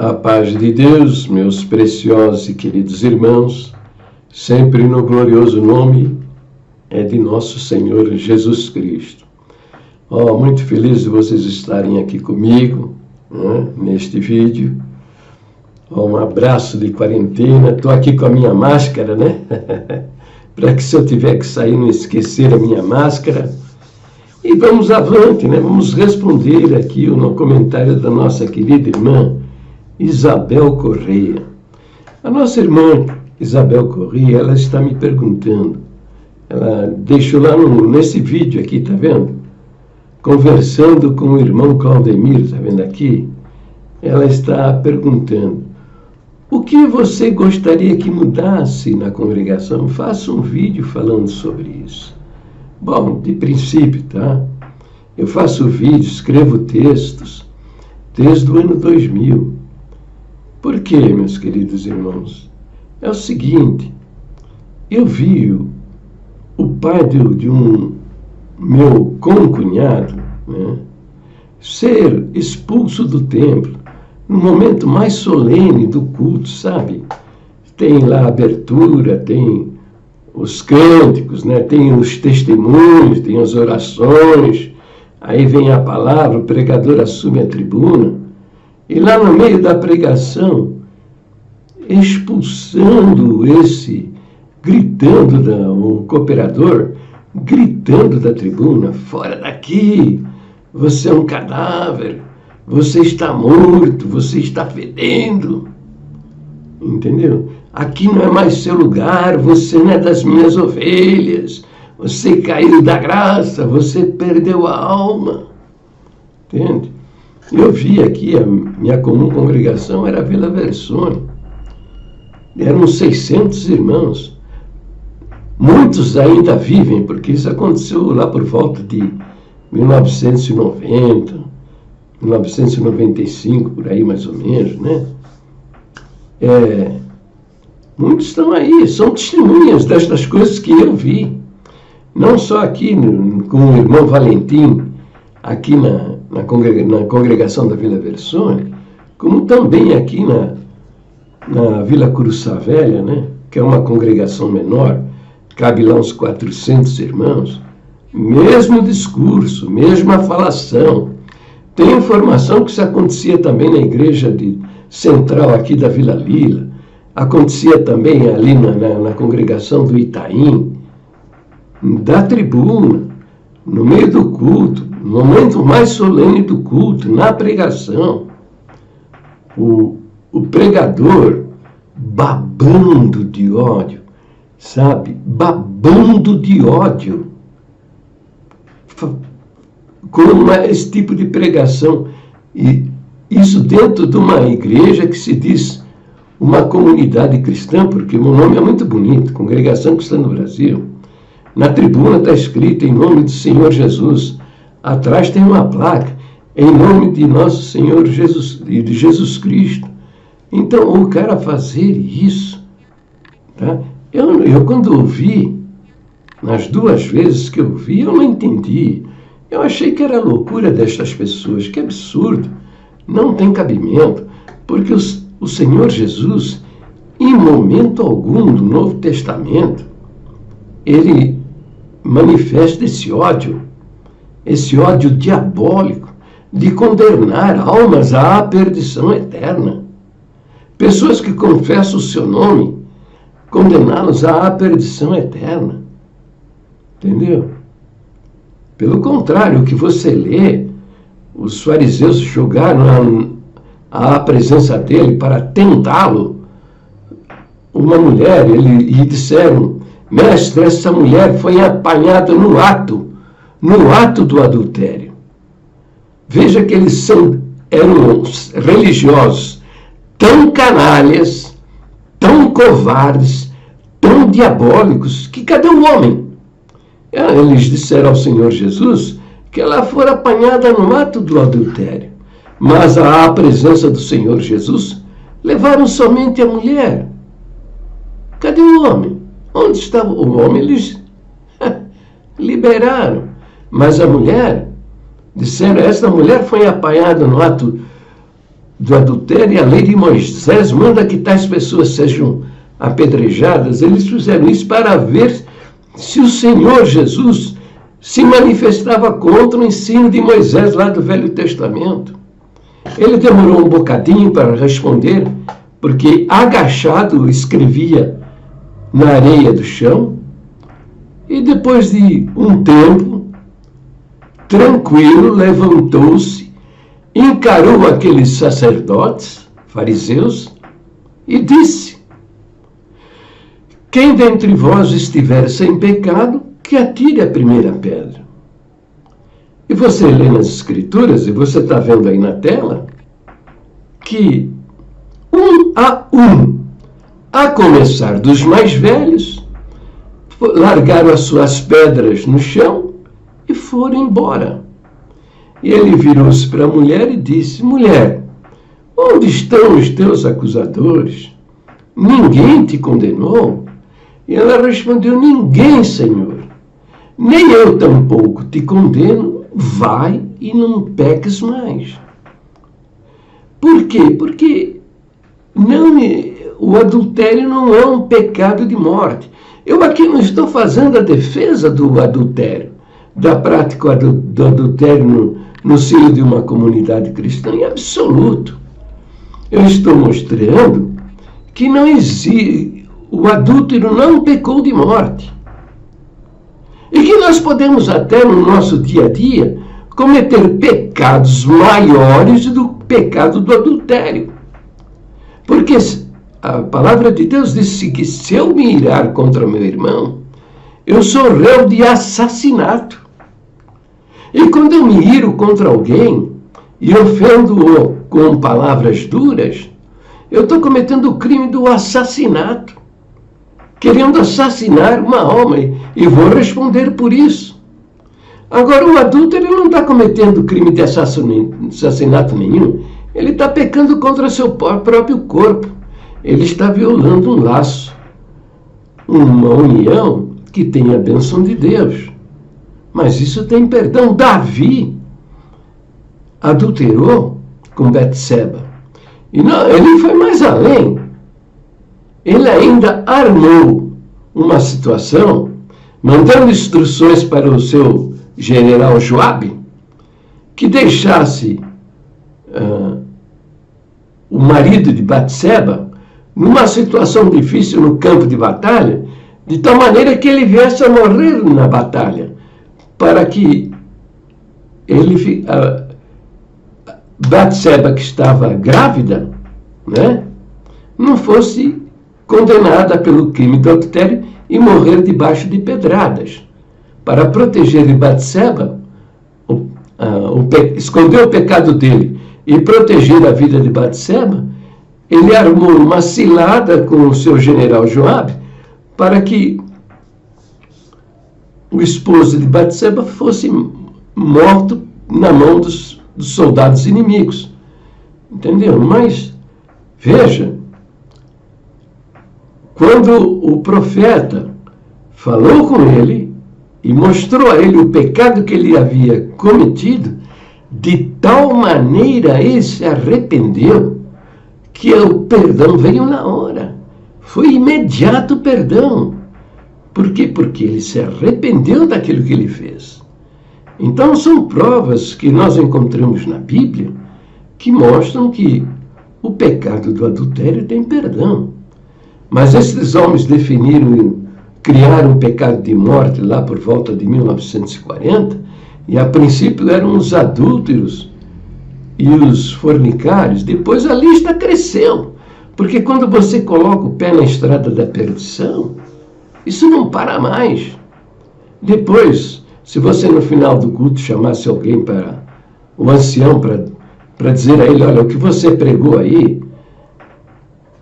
A paz de Deus, meus preciosos e queridos irmãos, sempre no glorioso nome de nosso Senhor Jesus Cristo. Muito feliz de vocês estarem aqui comigo, né, neste vídeo. Um abraço de quarentena. Estou aqui com a minha máscara, né? Para que se eu tiver que sair não esquecer a minha máscara. E vamos avante, né? Vamos responder aqui no comentário da nossa querida irmã Isabel Correia. A nossa irmã Isabel Correia, ela está me perguntando, ela deixou lá nesse vídeo aqui, tá vendo? Conversando com o irmão Claudemir, tá vendo aqui? Ela está perguntando, o que você gostaria que mudasse na congregação? Faça um vídeo falando sobre isso. Bom, de princípio, tá? Eu faço vídeo, escrevo textos desde o ano 2000. Por quê, meus queridos irmãos? É o seguinte, eu vi o pai de um meu concunhado, né, ser expulso do templo no momento mais solene do culto, sabe? Tem lá a abertura, tem os cânticos, né, tem os testemunhos, tem as orações, aí vem a palavra, o pregador assume a tribuna, e lá no meio da pregação, expulsando o cooperador, gritando da tribuna, fora daqui, você é um cadáver, você está morto, você está fedendo. Entendeu? Aqui não é mais seu lugar, você não é das minhas ovelhas, você caiu da graça, você perdeu a alma. Entende? Eu vi aqui, a minha comum congregação era a Vila Versone. Eram 600 irmãos. Muitos ainda vivem, porque isso aconteceu lá por volta de 1990, 1995, por aí mais ou menos, né? Muitos estão aí, são testemunhas destas coisas que eu vi. Não só aqui com o irmão Valentim, aqui na congregação da Vila Versone, como também aqui na Vila Curuçá Velha, né, que é uma congregação menor, cabe lá uns 400 irmãos, mesmo discurso, mesma falação. Tem informação que isso acontecia também na igreja central aqui da Vila Lila, acontecia também ali na congregação do Itaim, da tribuna, no meio do culto, no momento mais solene do culto, na pregação, o pregador babando de ódio, sabe? Babando de ódio. Com esse tipo de pregação. E isso dentro de uma igreja que se diz uma comunidade cristã, porque o meu nome é muito bonito, Congregação Cristã no Brasil. Na tribuna está escrito em nome do Senhor Jesus. Atrás tem uma placa, em nome de nosso Senhor Jesus e de Jesus Cristo. Então, o cara fazer isso, tá? Eu quando ouvi, nas 2 vezes que eu vi, eu não entendi. Eu achei que era loucura destas pessoas, que absurdo, não tem cabimento, porque o Senhor Jesus, em momento algum do Novo Testamento, ele manifesta esse ódio diabólico de condenar almas à perdição eterna. Pessoas que confessam o seu nome, condená-los à perdição eterna. Entendeu? Pelo contrário, o que você lê, os fariseus jogaram à presença dele para tentá-lo, uma mulher, e disseram, mestre, essa mulher foi apanhada no ato do adultério. Veja que eles eram religiosos, tão canalhas, tão covardes, tão diabólicos, que cadê o homem? Eles disseram ao Senhor Jesus que ela fora apanhada no ato do adultério. Mas à presença do Senhor Jesus, levaram somente a mulher. Cadê o homem? Onde estava o homem? Eles liberaram. Mas a mulher, disseram, esta mulher foi apanhada no ato do adultério, a lei de Moisés manda que tais pessoas sejam apedrejadas. Eles fizeram isso para ver se o Senhor Jesus se manifestava contra o ensino de Moisés lá do Velho Testamento. Ele demorou um bocadinho para responder, porque agachado escrevia na areia do chão, e depois de um tempo, tranquilo, levantou-se, encarou aqueles sacerdotes, fariseus, e disse: quem dentre vós estiver sem pecado, que atire a primeira pedra. E você lê nas Escrituras, e você está vendo aí na tela, que a começar dos mais velhos, largaram as suas pedras no chão e foram embora. E ele virou-se para a mulher e disse: mulher, onde estão os teus acusadores? Ninguém te condenou? E ela respondeu: ninguém, Senhor. Nem eu tampouco te condeno, vai e não peques mais. Por quê? Porque o adultério não é um pecado de morte. Eu aqui não estou fazendo a defesa do adultério, da prática do adultério no seio de uma comunidade cristã, em absoluto. Eu estou mostrando que não existe, o adúltero não pecou de morte. E que nós podemos até no nosso dia a dia cometer pecados maiores do pecado do adultério. Porque a palavra de Deus disse que se eu me irar contra meu irmão, eu sou réu de assassinato. E quando eu me iro contra alguém e ofendo-o com palavras duras, eu estou cometendo o crime do assassinato, querendo assassinar uma alma, e vou responder por isso. Agora, o adúltero não está cometendo crime de assassinato nenhum, ele está pecando contra seu próprio corpo, ele está violando um laço, uma união que tem a bênção de Deus. Mas isso tem perdão. Davi adulterou com Betseba. E não, ele foi mais além. Ele ainda armou uma situação, mandando instruções para o seu general Joabe, que deixasse o marido de Betseba numa situação difícil no campo de batalha, de tal maneira que ele viesse a morrer na batalha, para que Betseba, que estava grávida, né, não fosse condenada pelo crime do adultério e morrer debaixo de pedradas. Para proteger Betseba, esconder o pecado dele e proteger a vida de Betseba, ele armou uma cilada com o seu general Joabe para que o esposo de Betseba fosse morto na mão dos soldados inimigos. Entendeu? Mas, veja, quando o profeta falou com ele e mostrou a ele o pecado que ele havia cometido, de tal maneira ele se arrependeu que o perdão veio na hora. Foi imediato o perdão. Por quê? Porque ele se arrependeu daquilo que ele fez. Então, são provas que nós encontramos na Bíblia que mostram que o pecado do adultério tem perdão. Mas esses homens criaram um pecado de morte lá por volta de 1940, e a princípio eram os adúlteros e os fornicários. Depois a lista cresceu, porque quando você coloca o pé na estrada da perdição, isso não para mais. Depois, se você no final do culto chamasse alguém para o ancião para dizer a ele: olha, o que você pregou aí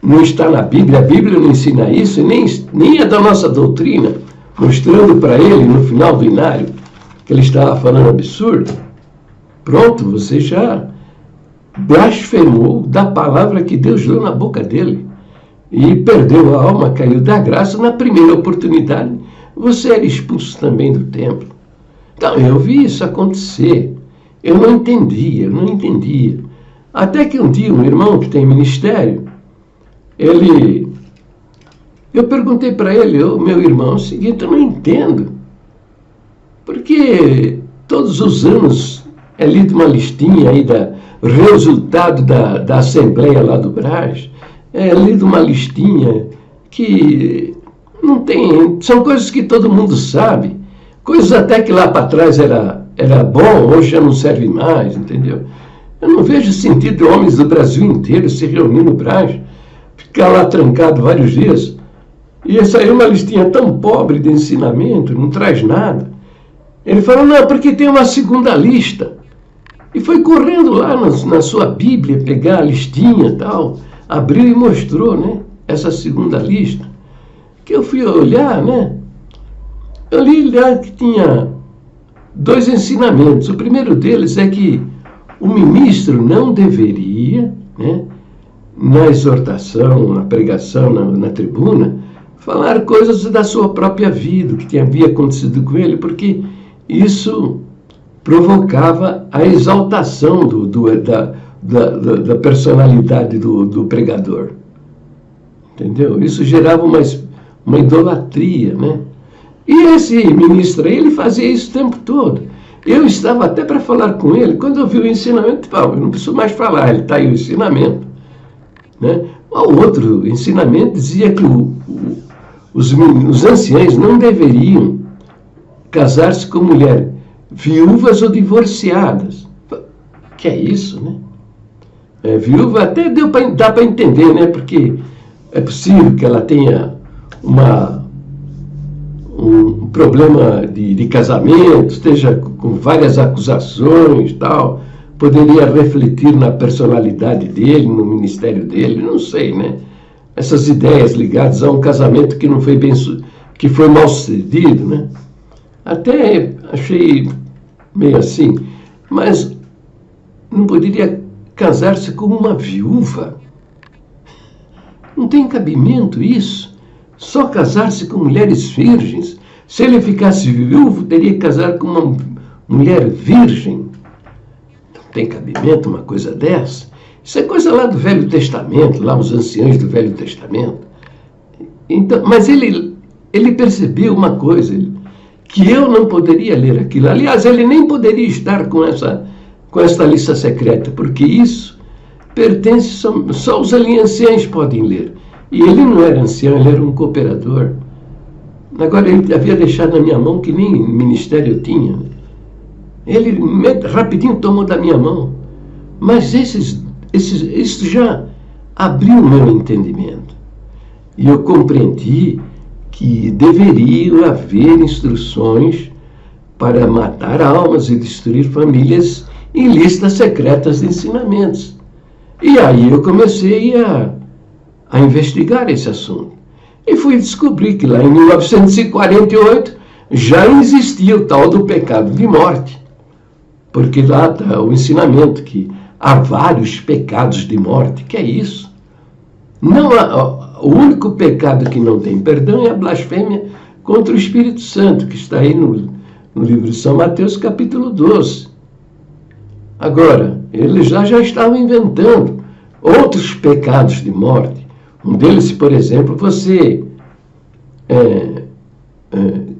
não está na Bíblia, a Bíblia não ensina isso, nem é da nossa doutrina, mostrando para ele no final do inário que ele estava falando absurdo, pronto, você já blasfemou da palavra que Deus deu na boca dele e perdeu a alma, caiu da graça. Na primeira oportunidade você era expulso também do templo. Então eu vi isso acontecer, eu não entendia. Até que um dia, um irmão que tem ministério, eu perguntei para ele, meu irmão, é o seguinte, eu não entendo. Porque todos os anos é lido uma listinha aí resultado da Assembleia lá do Brás, é lido uma listinha que não tem, são coisas que todo mundo sabe, coisas até que lá para trás era bom, hoje já não serve mais, entendeu? Eu não vejo sentido de homens do Brasil inteiro se reunir no Brás, ficar lá trancado vários dias, e saiu uma listinha tão pobre de ensinamento, não traz nada. Ele falou, não, porque tem uma segunda lista. E foi correndo lá na sua Bíblia, pegar a listinha e tal, abriu e mostrou, né, essa segunda lista. Que eu fui olhar, né, eu li lá que tinha 2 ensinamentos. O primeiro deles é que o ministro não deveria, né, na exortação, na pregação, na tribuna, falar coisas da sua própria vida, o que havia acontecido com ele, porque isso provocava a exaltação da personalidade do pregador. Entendeu? Isso gerava uma idolatria, né? E esse ministro aí, ele fazia isso o tempo todo. Eu estava até para falar com ele, quando eu vi o ensinamento, eu não preciso mais falar, ele está aí o ensinamento. Né? O outro ensinamento dizia que os anciãos não deveriam casar-se com mulheres viúvas ou divorciadas. Que é isso, né? Viúva até dá para entender, né? Porque é possível que ela tenha um problema de casamento, esteja com várias acusações e tal, poderia refletir na personalidade dele, no ministério dele, não sei, né? Essas ideias ligadas a um casamento que não foi que foi mal sucedido, né? Até achei meio assim, mas não poderia casar-se com uma viúva? Não tem cabimento isso? Só casar-se com mulheres virgens? Se ele ficasse viúvo, teria que casar com uma mulher virgem? Não tem cabimento uma coisa dessa? Isso é coisa lá do Velho Testamento, lá os anciãos do Velho Testamento. Então, mas ele percebeu uma coisa, que eu não poderia ler aquilo. Aliás, ele nem poderia estar com essa lista secreta, porque isso pertence, só os anciãos podem ler. E ele não era ancião, ele era um cooperador. Agora, ele havia deixado na minha mão que nem ministério eu tinha. Ele rapidinho tomou da minha mão. Mas isso já abriu o meu entendimento. E eu compreendi que deveriam haver instruções para matar almas e destruir famílias em listas secretas de ensinamentos. E aí eu comecei a investigar esse assunto. E fui descobrir que lá em 1948 já existia o tal do pecado de morte. Porque lá está o ensinamento que há vários pecados de morte. Que é isso? Não o único pecado que não tem perdão é a blasfêmia contra o Espírito Santo, que está aí no livro de São Mateus, capítulo 12. Agora, eles já estavam inventando outros pecados de morte. Um deles, por exemplo, você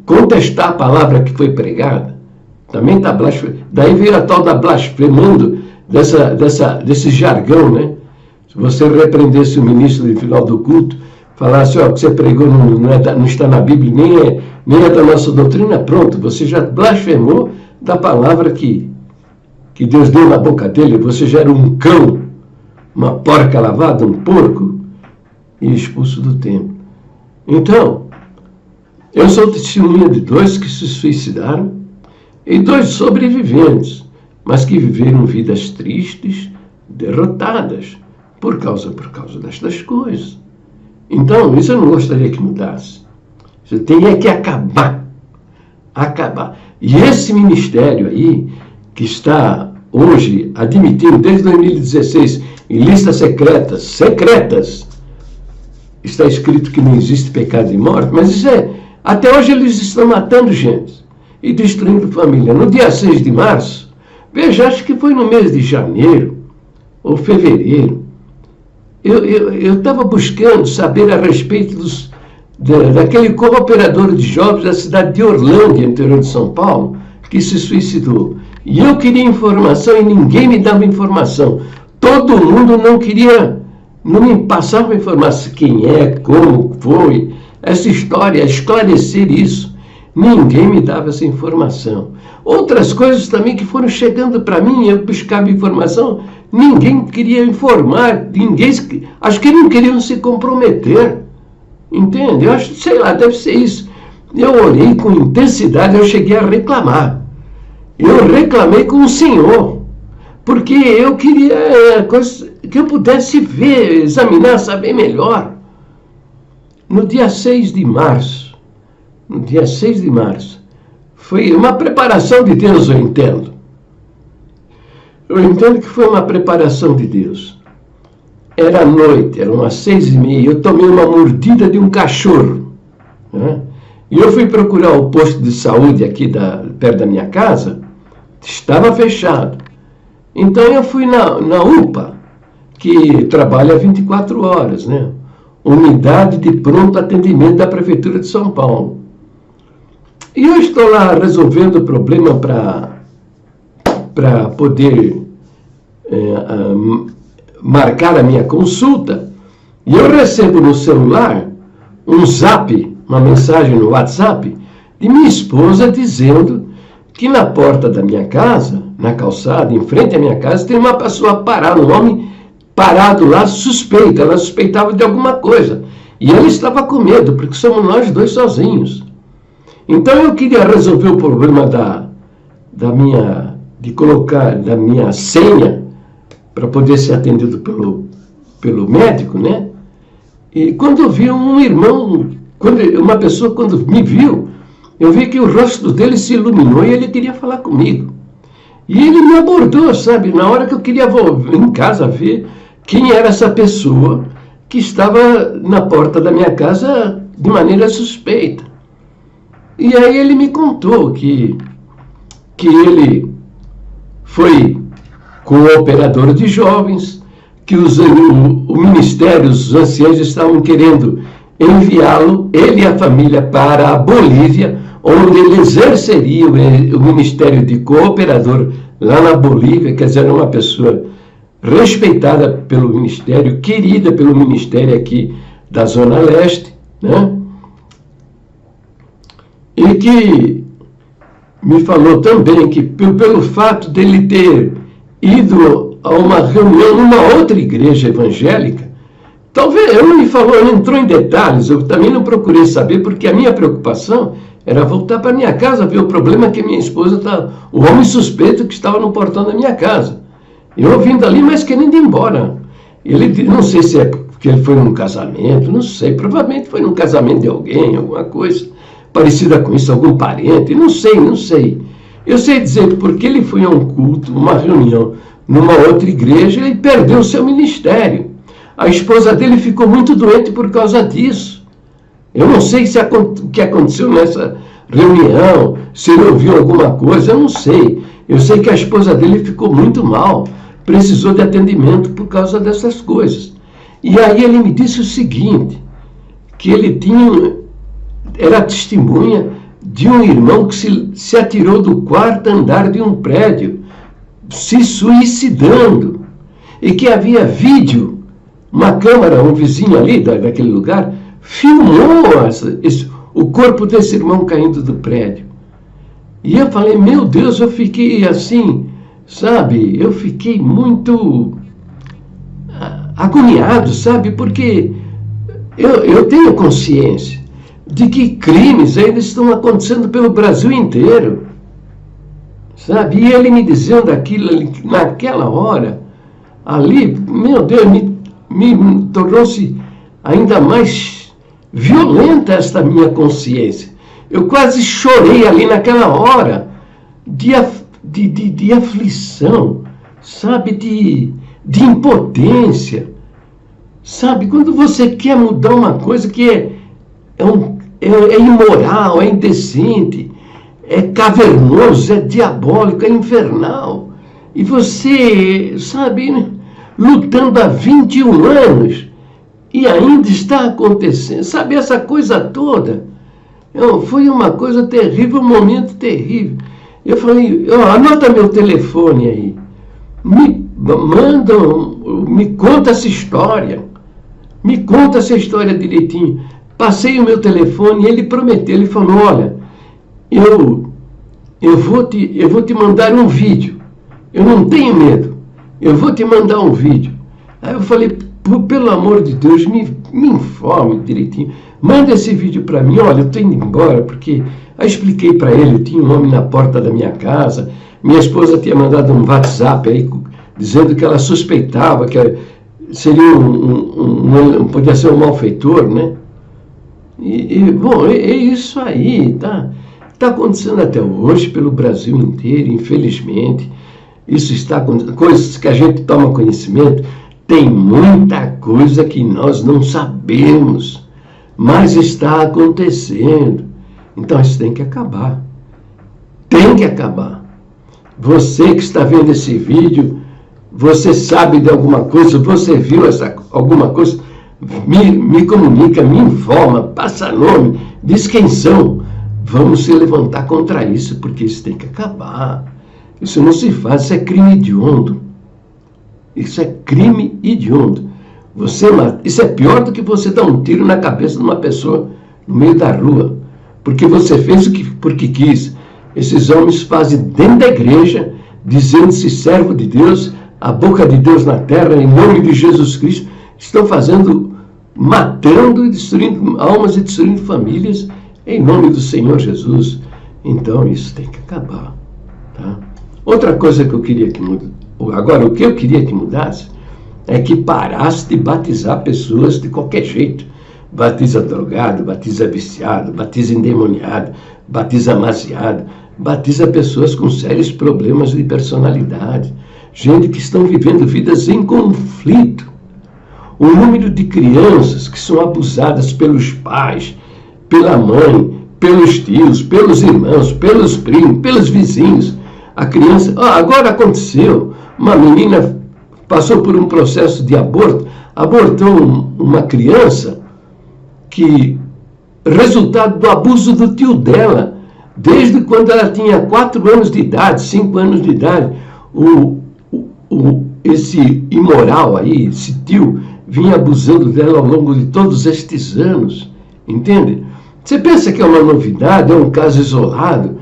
contestar a palavra que foi pregada. Também está blasfemando. Daí veio a tal da blasfemando desse jargão, né? Se você repreendesse o ministro no final do culto, falasse, o que você pregou não está na Bíblia, nem é da nossa doutrina, pronto, você já blasfemou da palavra que Deus deu na boca dele, você já era um cão, uma porca lavada, um porco, e expulso do templo. Então, eu sou testemunha de 2 que se suicidaram e 2 sobreviventes, mas que viveram vidas tristes, derrotadas, por causa destas coisas. Então, isso eu não gostaria que mudasse. Isso tem que acabar. E esse ministério aí, que está hoje admitindo, desde 2016, em listas secretas, está escrito que não existe pecado de morte, mas isso até hoje eles estão matando gente e destruindo família. No dia 6 de março, veja, acho que foi no mês de janeiro, ou fevereiro, eu estava buscando saber a respeito daquele cooperador de jovens da cidade de Orlândia, interior de São Paulo, que se suicidou. E eu queria informação e ninguém me dava informação. Todo mundo não me passava informação. Quem é, como foi, essa história, esclarecer isso. Ninguém me dava essa informação. Outras coisas também que foram chegando para mim, eu buscava informação, ninguém queria informar, acho que não queriam se comprometer. Entende? Eu acho, sei lá, deve ser isso. Eu orei com intensidade, eu cheguei a reclamar. Eu reclamei com o Senhor, porque eu queria que eu pudesse ver, examinar, saber melhor. No dia 6 de março, foi uma preparação de Deus, eu entendo. Eu entendo que foi uma preparação de Deus. Era noite, eram umas 6h30, eu tomei uma mordida de um cachorro, né? E eu fui procurar o posto de saúde aqui perto da minha casa, estava fechado. Então eu fui na UPA, que trabalha 24 horas, né? Unidade de Pronto Atendimento da Prefeitura de São Paulo. E eu estou lá resolvendo o problema para poder marcar a minha consulta, e eu recebo no celular um zap, uma mensagem no WhatsApp, de minha esposa dizendo que na porta da minha casa, na calçada, em frente à minha casa, tem uma pessoa parada, um homem parado lá, suspeito. Ela suspeitava de alguma coisa. E ela estava com medo, porque somos nós dois sozinhos. Então eu queria resolver o problema da minha senha, para poder ser atendido pelo médico, né? E quando eu vi um irmão, uma pessoa, quando me viu, eu vi que o rosto dele se iluminou e ele queria falar comigo. E ele me abordou, sabe? Na hora que eu queria em casa ver quem era essa pessoa que estava na porta da minha casa de maneira suspeita. E aí ele me contou que ele foi cooperador de jovens, que o Ministério, os anciãos estavam querendo enviá-lo, ele e a família, para a Bolívia, onde ele exerceria o Ministério de Cooperador lá na Bolívia, quer dizer, uma pessoa respeitada pelo Ministério, querida pelo Ministério aqui da Zona Leste, né? E que me falou também que, pelo fato dele ter ido a uma reunião numa outra igreja evangélica, talvez, ele me falou, ele entrou em detalhes, eu também não procurei saber, porque a minha preocupação era voltar para minha casa, ver o problema que minha esposa está, o homem suspeito que estava no portão da minha casa. Eu vindo ali, mas querendo ir embora. Ele, não sei se é porque ele foi num casamento, não sei, provavelmente foi num casamento de alguém, alguma coisa parecida com isso, algum parente, não sei. Eu sei dizer que porque ele foi a um culto, uma reunião, numa outra igreja, ele perdeu o seu ministério. A esposa dele ficou muito doente por causa disso. Eu não sei o que aconteceu nessa reunião, se ele ouviu alguma coisa, eu não sei. Eu sei que a esposa dele ficou muito mal, precisou de atendimento por causa dessas coisas. E aí ele me disse o seguinte, que ele era testemunha de um irmão que se atirou do quarto andar de um prédio, se suicidando, e que havia vídeo, uma câmera, um vizinho ali daquele lugar, filmou o corpo desse irmão caindo do prédio. E eu falei, meu Deus, eu fiquei assim, sabe, eu fiquei muito agoniado, sabe, porque eu tenho consciência de que crimes ainda estão acontecendo pelo Brasil inteiro, sabe? E ele me dizendo aquilo naquela hora, ali, meu Deus, me tornou-se ainda mais violenta esta minha consciência. Eu quase chorei ali naquela hora de aflição, sabe? De impotência, sabe? Quando você quer mudar uma coisa que é imoral, é indecente, é cavernoso, é diabólico, é infernal. E você, sabe, lutando há 21 anos e ainda está acontecendo. Sabe, essa coisa toda foi uma coisa terrível, um momento terrível. Eu falei, anota meu telefone aí, me conta essa história, direitinho. Passei o meu telefone e ele prometeu, ele falou, olha, eu vou te mandar um vídeo, eu não tenho medo, eu vou te mandar um vídeo. Aí eu falei, pelo amor de Deus, me informe direitinho, manda esse vídeo para mim, olha, eu estou indo embora, porque... Aí expliquei para ele, eu tinha um homem na porta da minha casa, minha esposa tinha mandado um WhatsApp aí, dizendo que ela suspeitava que seria podia ser um malfeitor, né? Bom, é isso aí, tá acontecendo até hoje pelo Brasil inteiro, infelizmente. Isso está acontecendo, coisas que a gente toma conhecimento, tem muita coisa que nós não sabemos, mas está acontecendo. Então isso tem que acabar. Tem que acabar. Você que está vendo esse vídeo, você sabe de alguma coisa, você viu alguma coisa, me comunica, me informa, passa nome, diz quem são. Vamos se levantar contra isso, porque isso tem que acabar. Isso não se faz, isso é crime hediondo. Isso é crime hediondo. Isso é pior do que você dar um tiro na cabeça de uma pessoa no meio da rua. Porque você fez porque quis. Esses homens fazem dentro da igreja, dizendo-se servo de Deus, a boca de Deus na terra, em nome de Jesus Cristo, estão matando e destruindo almas e destruindo famílias, em nome do Senhor Jesus. Então isso tem que acabar. Tá? Outra coisa que eu queria que mudasse, agora o que eu queria que mudasse, é que parasse de batizar pessoas de qualquer jeito. Batiza drogado, batiza viciado, batiza endemoniado, batiza amaziado, batiza pessoas com sérios problemas de personalidade, gente que estão vivendo vidas em conflito. O número de crianças que são abusadas pelos pais, pela mãe, pelos tios, pelos irmãos, pelos primos, pelos vizinhos. A criança, agora aconteceu, uma menina passou por um processo de aborto, abortou uma criança, que resultado do abuso do tio dela, desde quando ela tinha 4 anos de idade, 5 anos de idade, esse imoral aí, esse tio, vinha abusando dela ao longo de todos estes anos, entende? Você pensa que é uma novidade, é um caso isolado?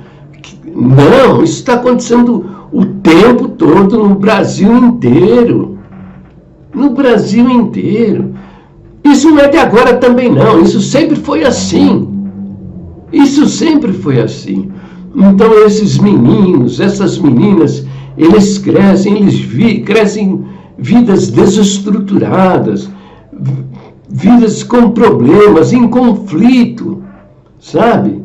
Não, isso está acontecendo o tempo todo no Brasil inteiro. No Brasil inteiro. Isso não é de agora também não, isso sempre foi assim. Isso sempre foi assim. Então esses meninos, essas meninas, eles crescem vidas desestruturadas, vidas com problemas, em conflito, sabe?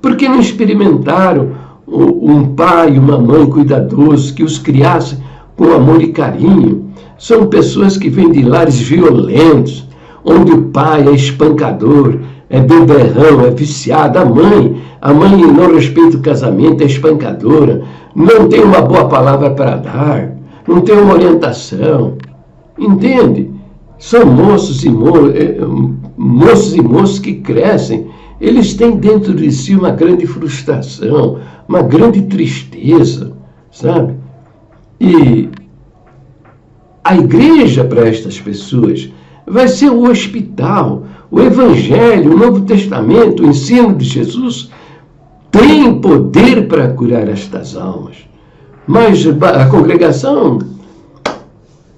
Porque não experimentaram um pai e uma mãe cuidadosos que os criassem com amor e carinho. São pessoas que vêm de lares violentos, onde o pai é espancador, é beberrão, é viciado. A mãe não respeita o casamento, é espancadora, não tem uma boa palavra para dar, não tem uma orientação, entende? São moços e moças que crescem, eles têm dentro de si uma grande frustração, uma grande tristeza, sabe? E a igreja para estas pessoas vai ser o hospital, o Evangelho, o Novo Testamento, o ensino de Jesus tem poder para curar estas almas. Mas a congregação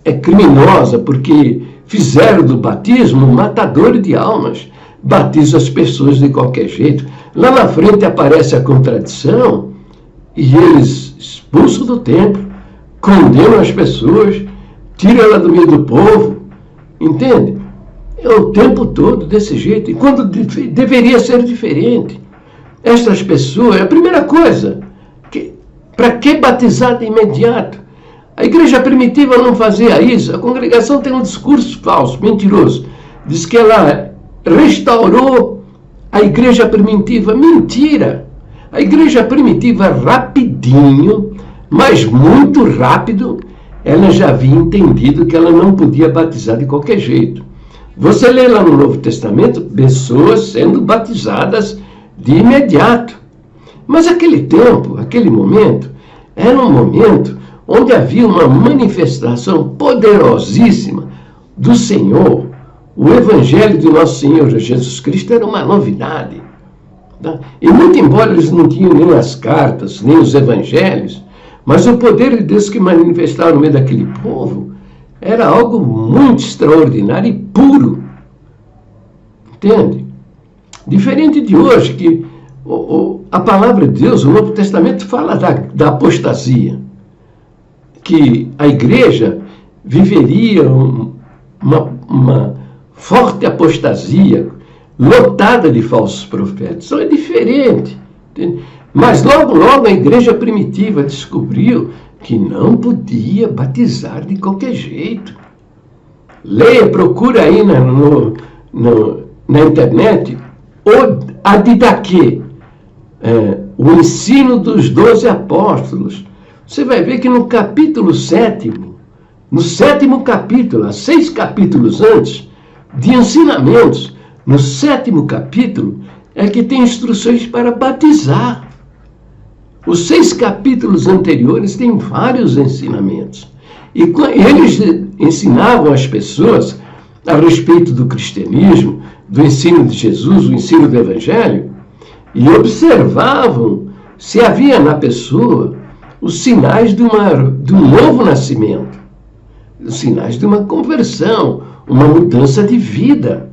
é criminosa porque fizeram do batismo um matador de almas. Batiza as pessoas de qualquer jeito. Lá na frente aparece a contradição e eles expulsam do templo, condenam as pessoas, tiram ela do meio do povo. Entende? É o tempo todo desse jeito. E quando deveria ser diferente. Estas pessoas, a primeira coisa, para que batizar de imediato? A igreja primitiva não fazia isso. A congregação tem um discurso falso, mentiroso. Diz que ela restaurou a igreja primitiva. Mentira! A igreja primitiva, rapidinho, mas muito rápido, ela já havia entendido que ela não podia batizar de qualquer jeito. Você lê lá no Novo Testamento pessoas sendo batizadas de imediato. Mas aquele tempo, aquele momento, era um momento onde havia uma manifestação poderosíssima do Senhor. O Evangelho de Nosso Senhor Jesus Cristo era uma novidade. Tá? E muito embora eles não tinham nem as cartas, nem os evangelhos, mas o poder de Deus que manifestava no meio daquele povo era algo muito extraordinário e puro. Entende? Diferente de hoje, que a palavra de Deus, o Novo Testamento, fala da apostasia. Que a igreja viveria uma forte apostasia, lotada de falsos profetas. Isso é diferente. Entende? Mas logo a igreja primitiva descobriu que não podia batizar de qualquer jeito. Leia, procura aí na internet a Didaquê, o ensino dos 12 apóstolos. Você vai ver que no capítulo 7º, no 7º capítulo, há 6 capítulos antes, de ensinamentos, no 7º capítulo, é que tem instruções para batizar. Os 6 capítulos anteriores têm vários ensinamentos. E eles ensinavam as pessoas a respeito do cristianismo, do ensino de Jesus, o ensino do Evangelho, e observavam se havia na pessoa os sinais de um novo nascimento, os sinais de uma conversão, uma mudança de vida.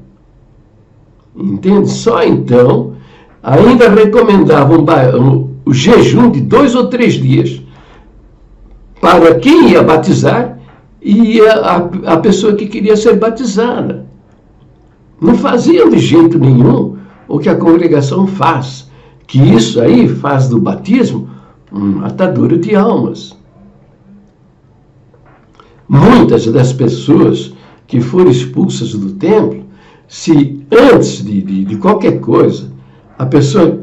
Entende? Só então, ainda recomendavam o jejum de 2 ou 3 dias para quem ia batizar e a pessoa que queria ser batizada. Não faziam de jeito nenhum o que a congregação faz, que isso aí faz do batismo uma atadura de almas. Muitas das pessoas que foram expulsas do templo, se antes de qualquer coisa, a pessoa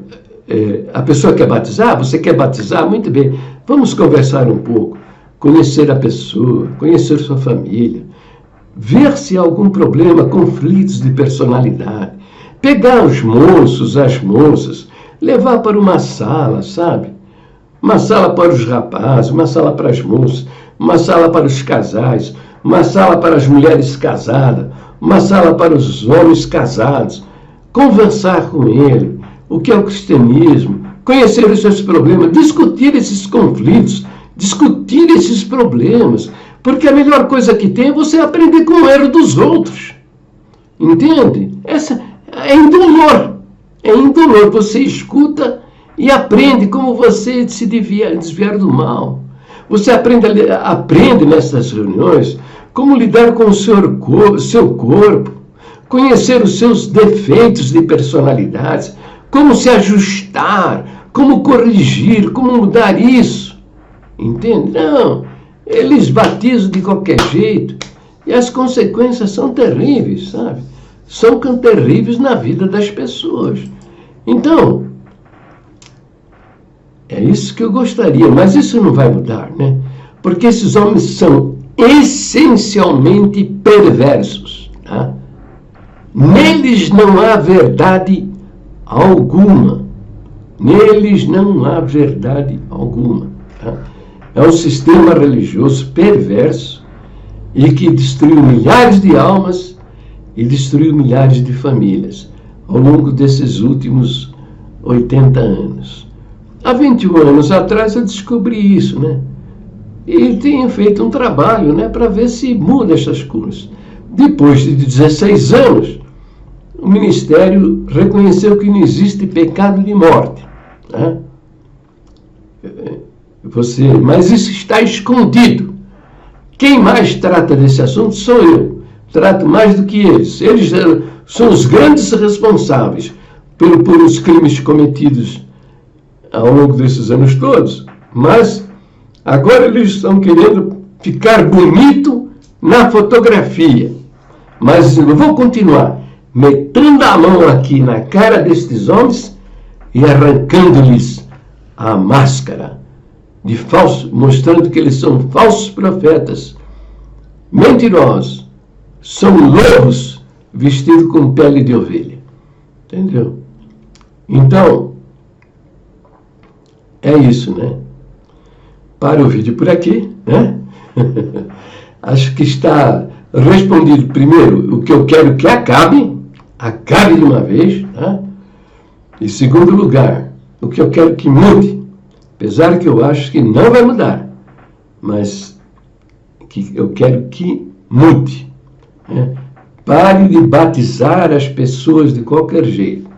quer batizar, você quer batizar? Muito bem, vamos conversar um pouco, conhecer a pessoa, conhecer sua família, ver se há algum problema, conflitos de personalidade, pegar os moços, as moças, levar para uma sala, sabe? Uma sala para os rapazes, uma sala para as moças, uma sala para os casais, uma sala para as mulheres casadas, uma sala para os homens casados, conversar com ele, o que é o cristianismo, conhecer os seus problemas, discutir esses conflitos, discutir esses problemas, porque a melhor coisa que tem é você aprender com o erro dos outros. Entende? Essa é indolor. É indolor. Você escuta e aprende como você se desviar do mal. Você aprende nessas reuniões como lidar com o seu corpo, conhecer os seus defeitos de personalidade, como se ajustar, como corrigir, como mudar isso. Entende? Não, eles batizam de qualquer jeito e as consequências são terríveis, sabe? São terríveis na vida das pessoas. Então, é isso que eu gostaria, mas isso não vai mudar, né? Porque esses homens são essencialmente perversos, tá? Neles não há verdade alguma. Neles não há verdade alguma. Tá? É um sistema religioso perverso e que destruiu milhares de almas e destruiu milhares de famílias ao longo desses últimos 80 anos. Há 21 anos atrás eu descobri isso, né? E tenho feito um trabalho, né, para ver se muda essas coisas. Depois de 16 anos, o Ministério reconheceu que não existe pecado de morte. Né? Mas isso está escondido. Quem mais trata desse assunto sou eu. Trato mais do que eles. Eles são os grandes responsáveis por os crimes cometidos ao longo desses anos todos. Mas agora eles estão querendo ficar bonito na fotografia. Mas eu vou continuar metendo a mão aqui na cara destes homens e arrancando-lhes a máscara de falso, mostrando que eles são falsos profetas, mentirosos, são lobos vestidos com pele de ovelha. Entendeu? Então, é isso, né? Para o vídeo por aqui, né? Acho que está respondido primeiro o que eu quero que acabe de uma vez, né? Em segundo lugar, o que eu quero que mude, apesar que eu acho que não vai mudar, mas que eu quero que mude, né? Pare de batizar as pessoas de qualquer jeito.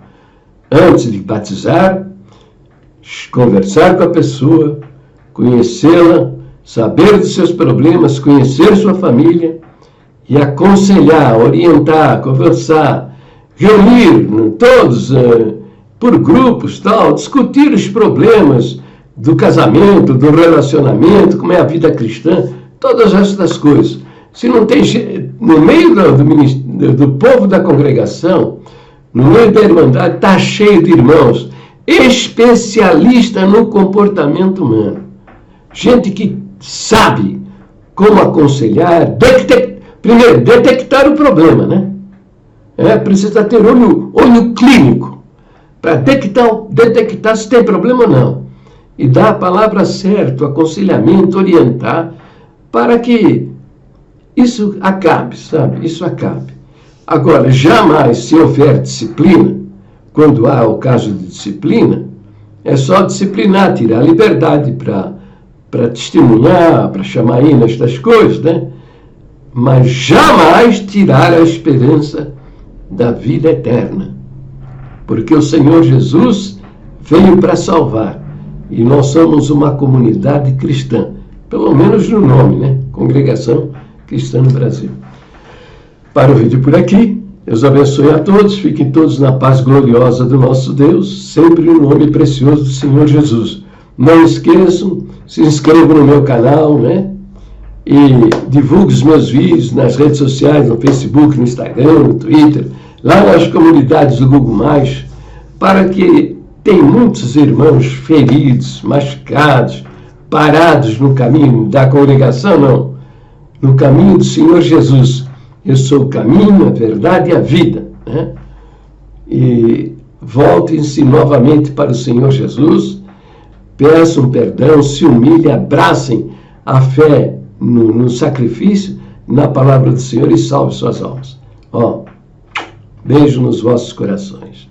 Antes de batizar, conversar com a pessoa, conhecê-la, saber dos seus problemas, conhecer sua família e aconselhar, orientar, conversar, reunir todos por grupos, tal, discutir os problemas do casamento, do relacionamento, como é a vida cristã, todas essas coisas. Se não tem, no meio do povo da congregação, no meio da irmandade, está cheio de irmãos, especialistas no comportamento humano. Gente que sabe como aconselhar, primeiro, detectar o problema, né? Precisa ter olho clínico para detectar se tem problema ou não. E dar a palavra certa, o aconselhamento, orientar, para que isso acabe, sabe? Isso acabe. Agora, jamais se houver disciplina, quando há o caso de disciplina, é só disciplinar, tirar a liberdade para testemunhar, para chamar aí nestas coisas, né? Mas jamais tirar a esperança da vida eterna. Porque o Senhor Jesus veio para salvar. E nós somos uma comunidade cristã. Pelo menos no nome, né? Congregação Cristã no Brasil. Para o vídeo por aqui. Deus abençoe a todos. Fiquem todos na paz gloriosa do nosso Deus. Sempre no nome precioso do Senhor Jesus. Não esqueçam, se inscrevam no meu canal, né? E divulgue os meus vídeos nas redes sociais, no Facebook, no Instagram, no Twitter, lá nas comunidades do Google+, para que tem muitos irmãos feridos, machucados, parados no caminho da congregação, não. No caminho do Senhor Jesus. Eu sou o caminho, a verdade e a vida, né? E voltem-se novamente para o Senhor Jesus, peçam perdão, se humilhem, abracem a fé no sacrifício, na palavra do Senhor e salve suas almas. Beijo nos vossos corações.